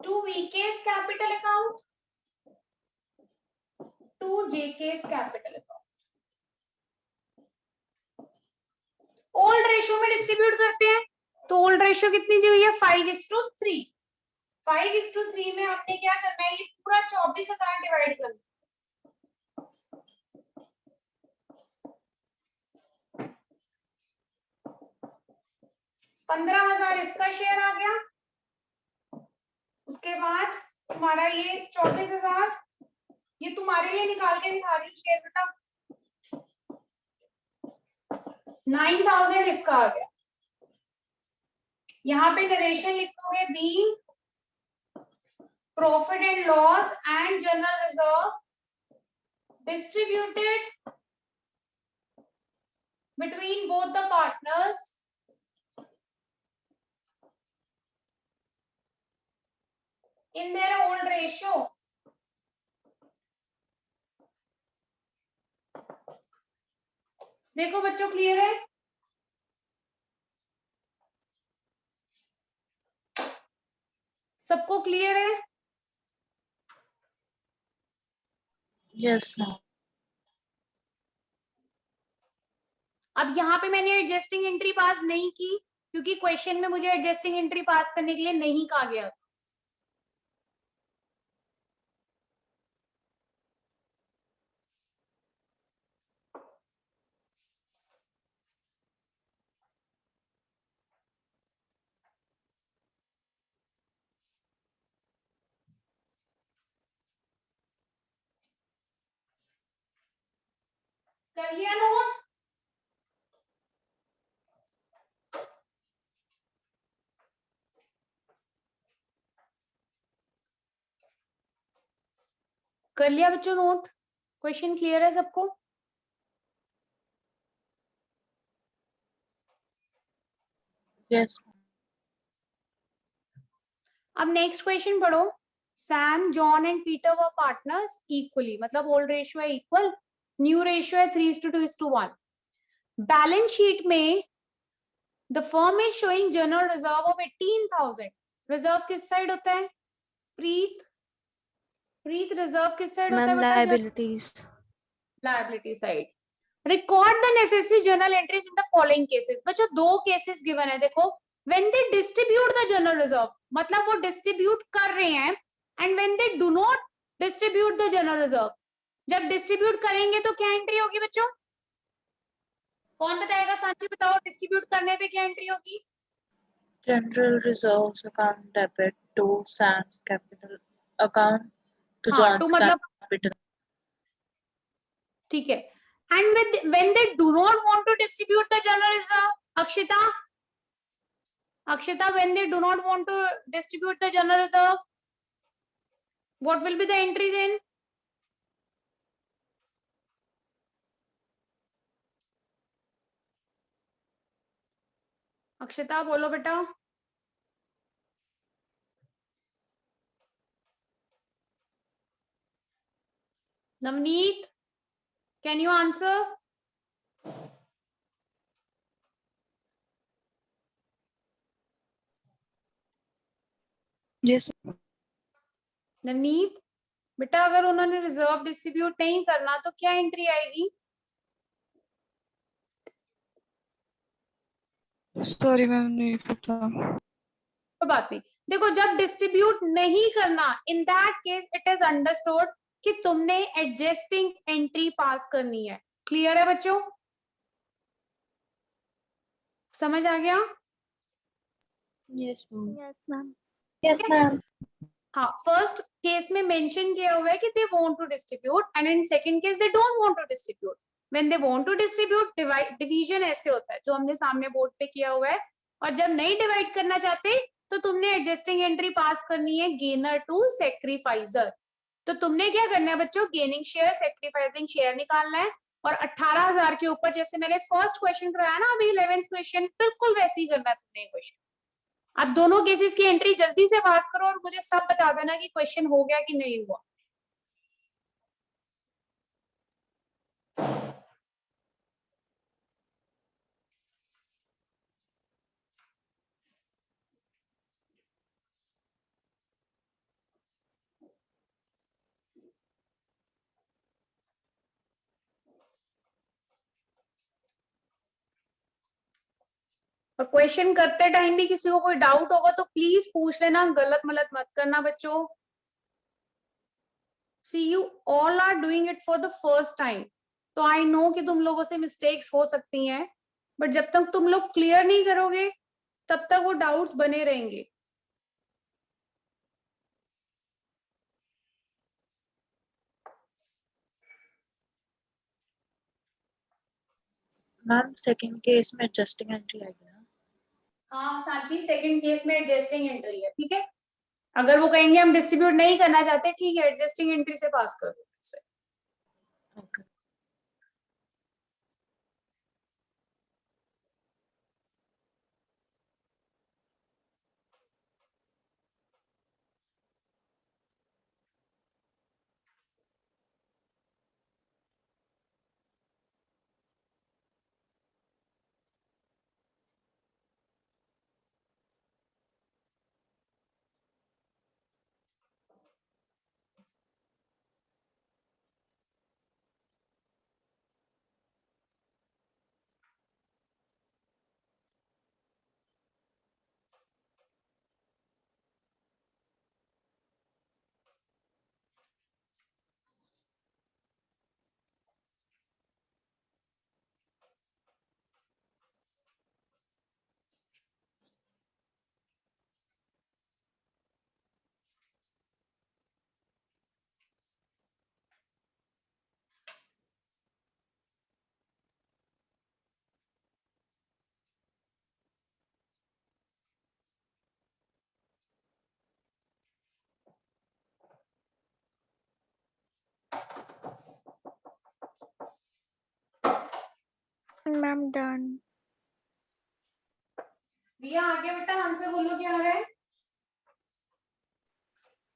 To VK's capital account, to JK's capital account। Old ratio में डिस्ट्रीब्यूट करते हैं, तो ओल्ड रेशियो कितनी दी हुई है? 5:3। 5:3 में आपने क्या करना है, ये पूरा 24,000 डिवाइड करना है। 15,000 इसका शेयर आ गया, उसके बाद तुम्हारा ये 24,000, ये तुम्हारे लिए निकाल के दिखा रही हूँ शेयर बेटा, 9,000 इसका आ गया। यहाँ पे नरेशन लिखोगे be profit and loss and general reserve distributed between both the partners in their old ratio। देखो बच्चों क्लियर है? सबको क्लियर है? Yes, ma'am. अब यहाँ पे मैंने एडजस्टिंग एंट्री पास नहीं की क्योंकि क्वेश्चन में मुझे एडजस्टिंग एंट्री पास करने के लिए नहीं कहा गया। कर लिया नोट? कर लिया बच्चों नोट? क्वेश्चन क्लियर है सबको? Yes. अब नेक्स्ट क्वेश्चन पढ़ो। Sam, John and Peter were partners equally, मतलब ओल्ड रेशियो है इक्वल, न्यू रेशियो है 3:2:1। बैलेंस शीट में the firm is showing general reserve of 18,000. Reserve किस साइड होता है प्रीत? प्रीत रिजर्व किस साइड होता है मैम बेटा? Liabilities. Liability side. Record the necessary journal entries in the following cases. बच्चों दो केसेस गिवन है देखो. When they distribute the general reserve, मतलब वो डिस्ट्रीब्यूट कर रहे हैं, and when they do not distribute the general reserve. जब डिस्ट्रीब्यूट करेंगे तो क्या एंट्री होगी बच्चों? कौन बताएगा? सांची बताओ, डिस्ट्रीब्यूट करने पे क्या एंट्री होगी? General reserves account debit to Sam's capital account to हाँ टू John's मतलब capital. ठीक है. And when they do not want to distribute the general reserve, Akshita, when they do not want to distribute the general reserve, what will be the entry then? Akshita बोलो बेटा. Navneet, can you answer? Yes. Navneet बेटा, अगर उन्होंने reserve distribute नहीं करना तो क्या entry आएगी? Sorry मैम, नहीं पता. कोई बात नहीं. देखो जब डिस्ट्रीब्यूट नहीं करना, इन that case it is understood कि तुमने एडजस्टिंग एंट्री पास करनी है. क्लियर है बच्चों? समझ आ गया? Yes ma'am. Yes ma'am. हाँ, फर्स्ट केस में मेंशन किया हुआ है कि they want to distribute, and in second case they don't want to distribute. When they want to distribute, division ऐसे होता है जो हमने सामने बोर्ड पे किया हुआ है. और जब नहीं डिवाइड करना चाहते तो तुमने एडजस्टिंग एंट्री पास करनी है गेनर टू सेक्रीफाइजर. तो तुमने क्या करना है बच्चों? गेनिंग शेयर, सेक्रीफाइसिंग शेयर निकालना है. और 18,000 के ऊपर, जैसे मैंने फर्स्ट क्वेश्चन कराया ना अभी 11th क्वेश्चन, बिल्कुल वैसे ही करना है तुमने क्वेश्चन. अब दोनों केसेस की एंट्री जल्दी से पास करो और मुझे सब बता देना कि क्वेश्चन हो गया कि नहीं हुआ. और क्वेश्चन करते टाइम भी किसी को कोई डाउट होगा तो प्लीज पूछ लेना, गलत मलत मत करना बच्चों. See you all are doing it for the first time, तो आई नो कि तुम लोगों से मिस्टेक्स हो सकती हैं, बट जब तक तुम लोग क्लियर नहीं करोगे तब तक वो डाउट्स बने रहेंगे. मैम सेकंड केस में एडजस्टिंग एंट्री आएगी ना? हाँ साची, सेकंड केस में एडजस्टिंग एंट्री है. ठीक है, अगर वो कहेंगे हम डिस्ट्रीब्यूट नहीं करना चाहते, ठीक है, एडजस्टिंग एंट्री से पास कर दो. Okay. Ma'am done. रिया आ गया बेटा, आंसर बोलो क्या आ रहा है.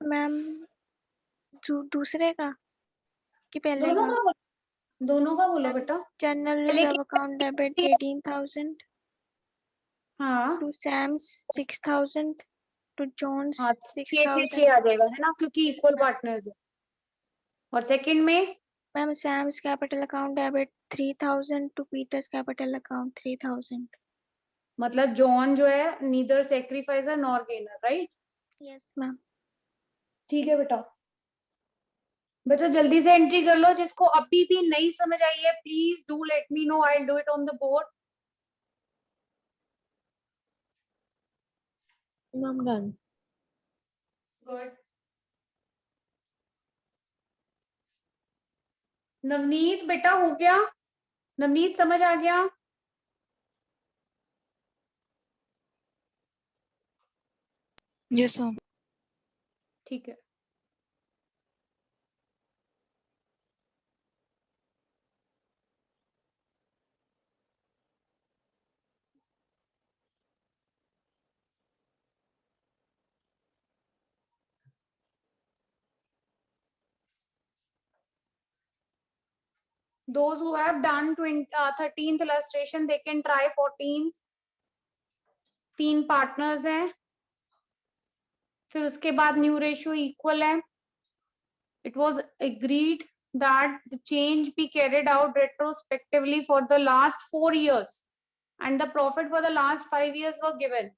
मैम दूसरे का कि पहले दोनों का? का बोलो, दोनों का बोलो बेटा. जनरल पहले रिजर्व अकाउंट डेबिट 18,000। हाँ To Sam's 6,000. To John's हाँ, 6 से 6,000. 6 आ जाएगा है ना, क्योंकि इक्वल पार्टनर्स है। और सेकंड में Ma'am, Sam's capital account debit 3,000 to Peter's capital account 3,000. मतलब जॉन जो है neither sacrificer nor gainer, right? Yes, ma'am. ठीक है बेटा। बच्चों जल्दी से एंट्री कर लो, जिसको अभी भी नहीं समझ आई है please do let me know, I will do it on the board. Ma'am, done. Good. Navneet बेटा हो गया? नवनीत समझ आ गया? Yes, ma'am. ठीक है। Those who have done 13th illustration they can try 14th। 3 partners हैं, फिर उसके बाद न्यू रेशियो इक्वल है। It was agreed that the change be carried out retrospectively for the last 4 years and the profit for the last 5 years were given।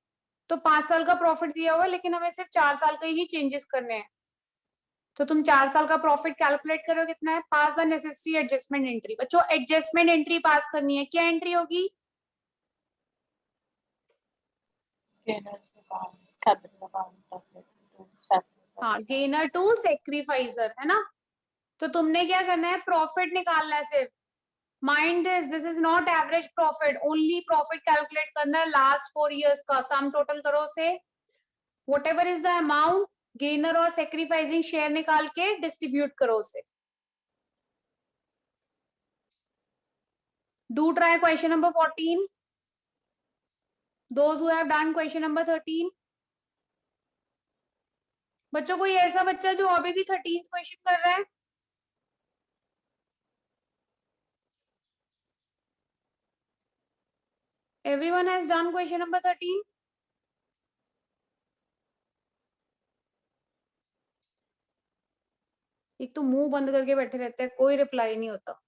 तो 5 साल का profit दिया हुआ है, लेकिन हमें सिर्फ 4 साल के ही चेंजेस करने हैं। तो तुम 4 साल का प्रॉफिट कैलकुलेट करो कितना है। पास द नेसेसरी एडजस्टमेंट एंट्री। बच्चों एडजस्टमेंट एंट्री पास करनी है, क्या एंट्री होगी? Gainer account, capital account, profit to separate. हाँ, गेनर टू सेक्रीफाइजर है ना। तो तुमने क्या करना है, प्रॉफिट निकालना है सिर्फ। Mind this is not average profit, only profit calculate करना है लास्ट 4 इयर्स का। सम टोटल करो से what ever is the amount, gainer और सेक्रीफाइसिंग शेयर निकाल के डिस्ट्रीब्यूट करो उसे। Do try question number 14। Those who have done question number 13। बच्चों कोई ऐसा बच्चा जो अभी भी 13th क्वेश्चन कर रहा है? Everyone has done question number 13? एक तो मुंह बंद करके बैठे रहते हैं, कोई रिप्लाई नहीं होता।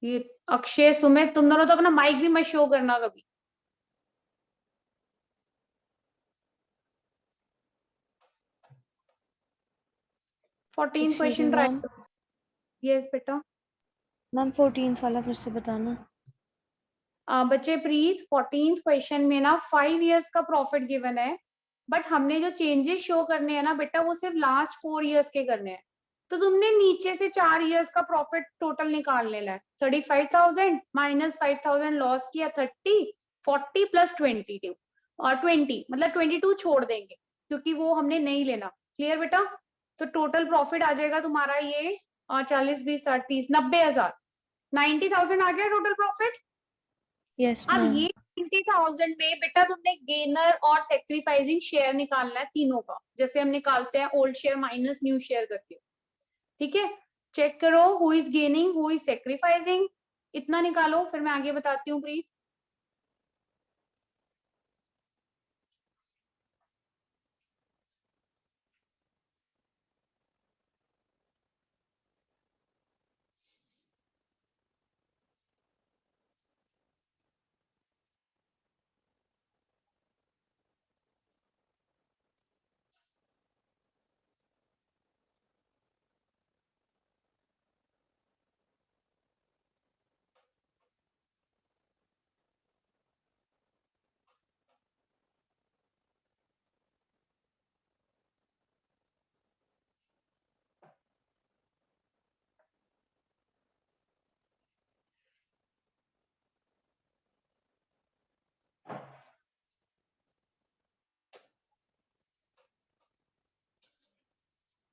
ये अक्षय सुमित तुम दोनों तो अपना माइक भी मत शो करना कभी। Fourteen Excuse me, question try ma'am. करो। यस बेटा। मैम 14th वाला फिर से बताना। बच्चे प्लीज 14th क्वेश्चन में ना 5 इयर्स का प्रॉफिट गिवन है, बट हमने जो चेंजेस शो करने हैं ना बेटा वो सिर्फ लास्ट 4 इयर्स के करने हैं। तो तुमने नीचे से 4 इयर्स का प्रॉफिट टोटल निकाल लेना है। 35,000 माइनस 5,000 लॉस किया 30, 40 प्लस 22 और 20 मतलब 22 छोड़ देंगे क्योंकि वो हमने नहीं लेना। क्लियर बेटा? तो टोटल प्रॉफिट आ जाएगा तुम्हारा ये 40 20 60 30 90,000, 90,000 आ गया टोटल प्रॉफिट। Yes, अब ma'am. ये 20,000 में बेटा तुमने गेनर और सेक्रीफाइसिंग शेयर निकालना है तीनों का, जैसे हम निकालते हैं old share minus new share करके। ठीक है, चेक करो who is gaining who is sacrificing, इतना निकालो फिर मैं आगे बताती हूँ प्लीज।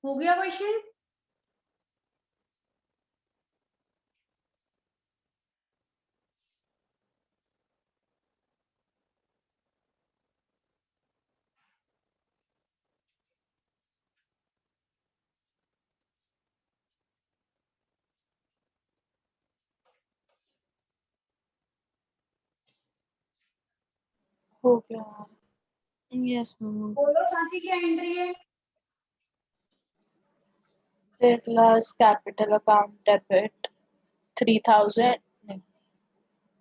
हो गया क्वेश्चन? हो गया। Yes ma'am. बोलो सांची क्या एंट्री है? Birla's capital account debit 3,000,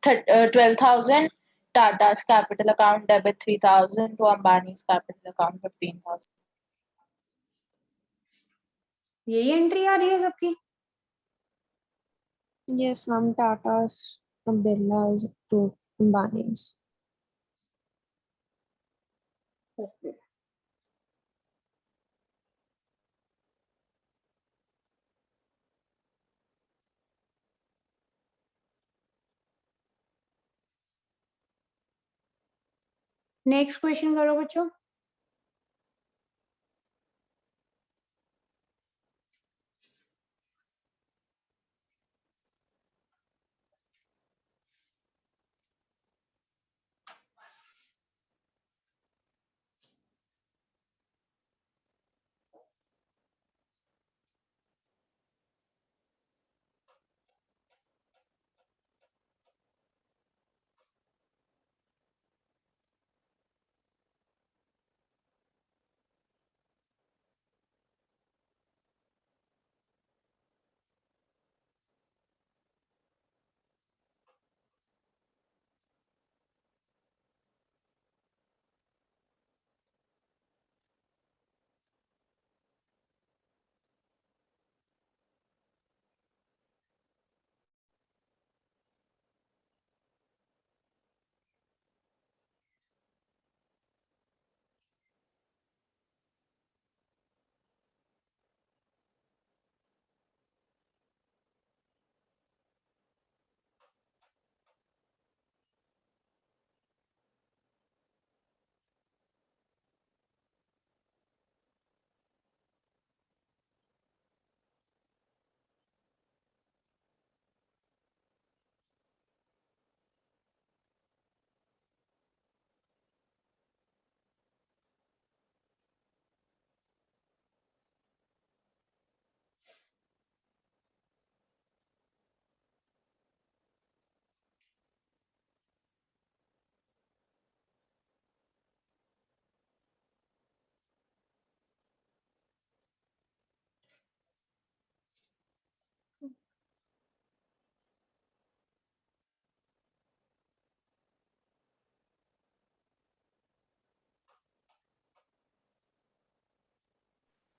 12,000. Tata's capital account debit 3,000 to Ambani's capital account 15,000. यही एंट्री आ रही है सबकी? Yes, ma'am. Tata's, Birla's to Ambani's. Okay. Next question करो बच्चों।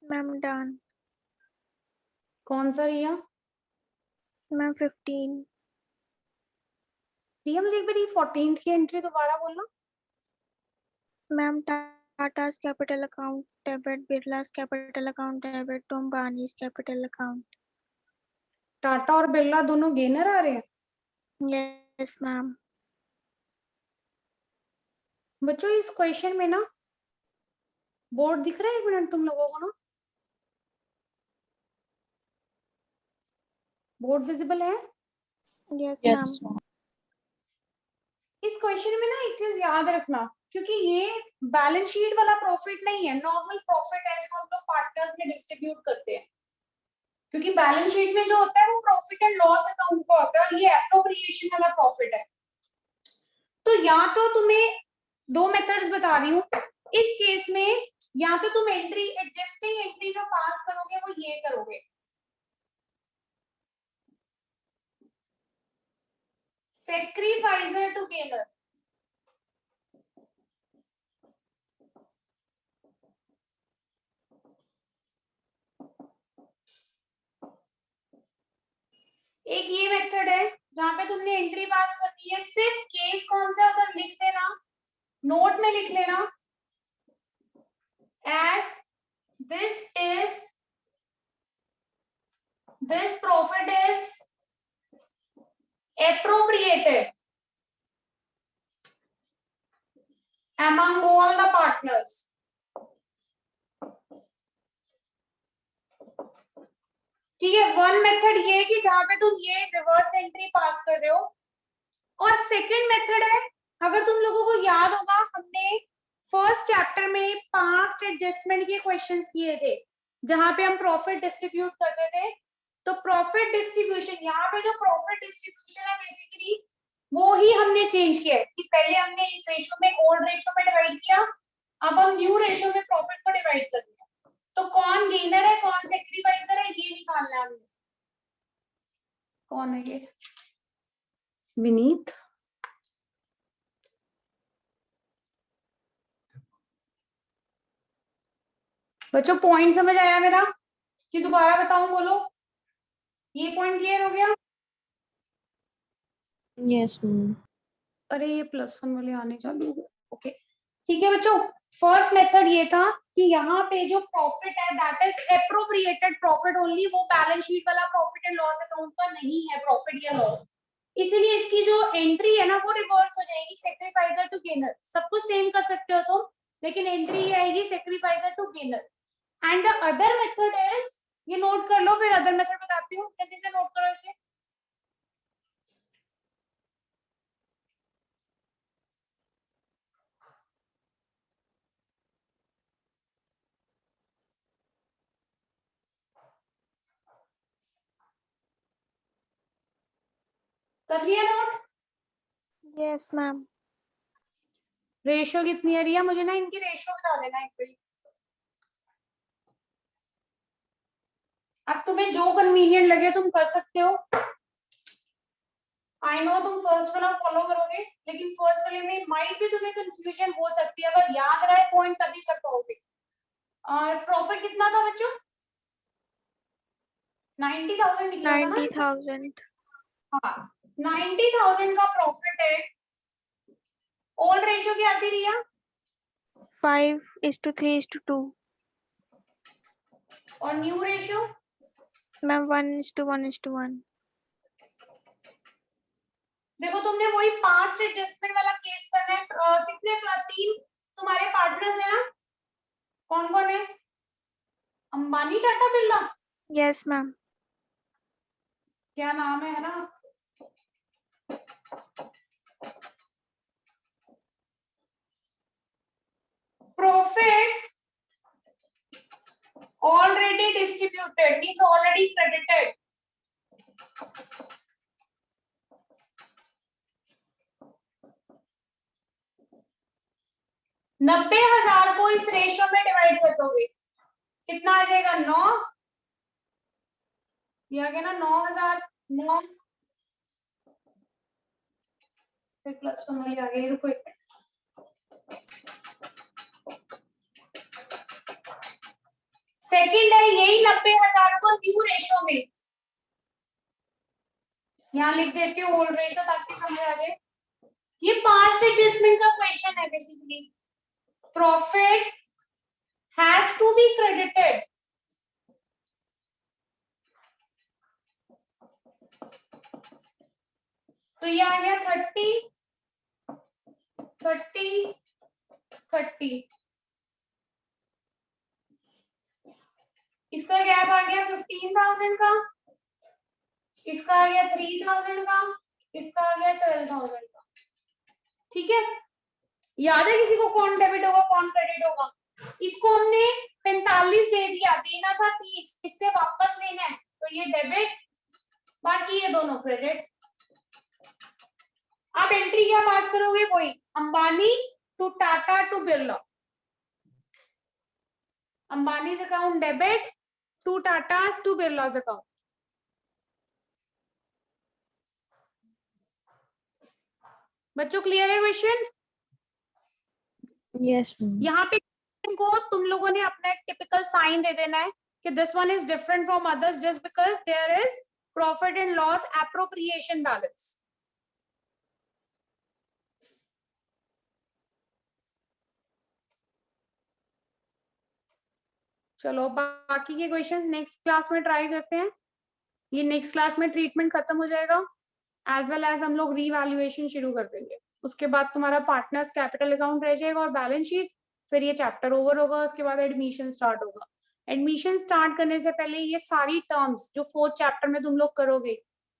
Ma'am, done. कौन सा रिया? Ma'am, 15. रिया मुझे एक बार ये 14th की एंट्री दोबारा बोलना। Ma'am, Tata's capital account debit, Birla's capital account debit to Ambani's capital account. Tata और बिरला दोनों गेनर आ रहे हैं। Yes, ma'am. बच्चों इस क्वेश्चन में ना बोर्ड दिख रहा है? एक मिनट तुम लोगों को ना बोर्ड विजिबल है? Yes, Yes, ma'am. ma'am. इस क्वेश्चन में ना एक चीज याद रखना, क्योंकि ये बैलेंस शीट वाला प्रॉफिट नहीं है, नॉर्मल प्रॉफिट है जो हम लोग पार्टनर्स में डिस्ट्रीब्यूट करते हैं। क्योंकि बैलेंस शीट में जो होता है वो प्रॉफिट एंड लॉस अकाउंट का होता है और ये एप्रोप्रिएशन वाला प्रॉफिट है। तो या तो तुम्हें दो मेथड्स बता रही हूँ इस केस में, या तो तुम एंट्री एडजस्टिंग एंट्री जो पास करोगे वो ये करोगे, sacrificer to gainer। एक ये मेथड है जहां पे तुमने एंट्री पास करनी है, सिर्फ केस कौन सा उधर लिख देना, नोट में लिख लेना, as this profit is appropriated among all the partners। ठीक है, वन मेथड ये है कि जहां पे तुम ये रिवर्स एंट्री पास कर रहे हो, और सेकंड मेथड है, अगर तुम लोगों को याद होगा हमने फर्स्ट चैप्टर में पास्ट एडजस्टमेंट के क्वेश्चंस किए थे जहां पे हम प्रॉफिट डिस्ट्रीब्यूट करते थे। तो प्रॉफिट डिस्ट्रीब्यूशन, यहाँ पे जो प्रॉफिट डिस्ट्रीब्यूशन है बेसिकली वो ही हमने चेंज किया है कि पहले हमने इस रेशियो में ओल्ड रेशियो में डिवाइड किया, अब हम न्यू रेशियो में प्रॉफिट को डिवाइड कर दिया। तो कौन गेनर है कौन सेक्रीफाइसर है ये निकालना है हमने। कौन है ये? विनीत। बच्चों पॉइंट समझ आया मेरा कि दोबारा बताऊं? बोलो, ये पॉइंट क्लियर हो गया? Yes, ma'am. अरे ये +1 वाले आने चालू हो गए। ओके ठीक है बच्चों, फर्स्ट मेथड ये था कि यहाँ पे जो प्रॉफिट है that is appropriated profit only, वो बैलेंस शीट वाला प्रॉफिट एंड लॉस अकाउंट का नहीं है प्रॉफिट या लॉस, इसलिए इसकी जो एंट्री है ना वो रिवर्स हो जाएगी सेक्रीफाइसर टू गेनर। सब कुछ सेम कर सकते हो तुम, लेकिन एंट्री ये आएगी sacrificer to gainer. And the other method is, ये नोट कर लो, फिर अदर मेथड बताती हूँ, जल्दी से नोट करो इसे। कर लिया नोट? Yes, ma'am. रेशियो कितनी आ रही है? मुझे ना इनकी रेशियो बता देना एक बार। अब तुम्हें जो कन्वीनियंट लगे तुम कर सकते हो। आई नो तुम फर्स्ट वाला फॉलो करोगे, लेकिन फर्स्ट वाले में माइट भी तुम्हें कंफ्यूजन हो सकती है, अगर याद रहे पॉइंट तभी कर पाओगे। और प्रॉफिट कितना था बच्चों? 90,000 निकला था ना? 90,000. हाँ 90,000 का प्रॉफिट है। ओल्ड रेशियो क्या आती रिया? 5:3:2. और न्यू रेशियो? Ma'am, 1:1:1. देखो तुमने वही पास्ट एडजस्टमेंट वाला केस करना है। कितने 3 तुम्हारे पार्टनर्स है ना? कौन कौन है? अंबानी, टाटा, बिरला? Yes, ma'am. क्या नाम है ना? Profit already distributed means already credited. नब्बे हजार को इस रेशियो में डिवाइड कर दोगे, कितना आ जाएगा? 9। ये आ गया ना 9,000। 9 फिर +1 वाली आ गई, रुको एक मिनट। सेकंड है यही 90,000 को न्यू रेशियो में, यहाँ लिख देती हूँ ओल्ड रेशियो ताकि समझ आ जाए। ये पास्ट एडजस्टमेंट का क्वेश्चन है basically. Profit has to be credited, तो ये आ गया 30 30 30। इसका गैप आ गया 15,000 का, इसका आ गया 3,000 का, इसका आ गया 12,000 का। ठीक है, याद है किसी को कौन डेबिट होगा कौन क्रेडिट होगा? इसको हमने 45 दे दिया, देना था 30, इससे वापस लेना है, तो ये डेबिट, बाकी ये दोनों क्रेडिट। आप एंट्री क्या पास करोगे? वही Ambani to Tata to Birla, Ambani's account debit to Tata's to Birla's account. बच्चों क्लियर है क्वेश्चन? Yes, ma'am. यहाँ पे को तुम लोगों ने अपना एक टिपिकल साइन दे देना है कि this one is different from others just because there is profit and loss appropriation balance. चलो बाकी के क्वेश्चंस नेक्स्ट क्लास में ट्राई करते हैं। ये नेक्स्ट क्लास में ट्रीटमेंट खत्म हो जाएगा, एज वेल एज हम लोग रीवैल्यूएशन शुरू कर देंगे। उसके बाद तुम्हारा पार्टनर्स कैपिटल अकाउंट रह जाएगा और बैलेंस शीट, फिर ये चैप्टर ओवर होगा। उसके बाद एडमिशन स्टार्ट होगा। एडमिशन स्टार्ट करने से पहले ये सारी टर्म्स जो 4th चैप्टर में तुम लोग करोगे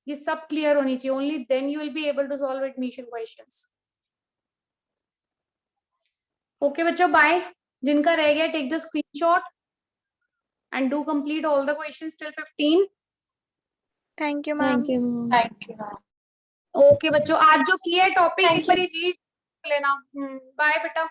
ये सब क्लियर होनी चाहिए, only then you will be able to solve admission questions. Okay बच्चों बाय। जिनका रह गया take the screenshot and do complete all the questions till 15. Thank you, ma'am. Thank you, ma'am. Okay बच्चों, आज जो किया है टॉपिक Thank एक बार रीड कर लेना। बाय बेटा।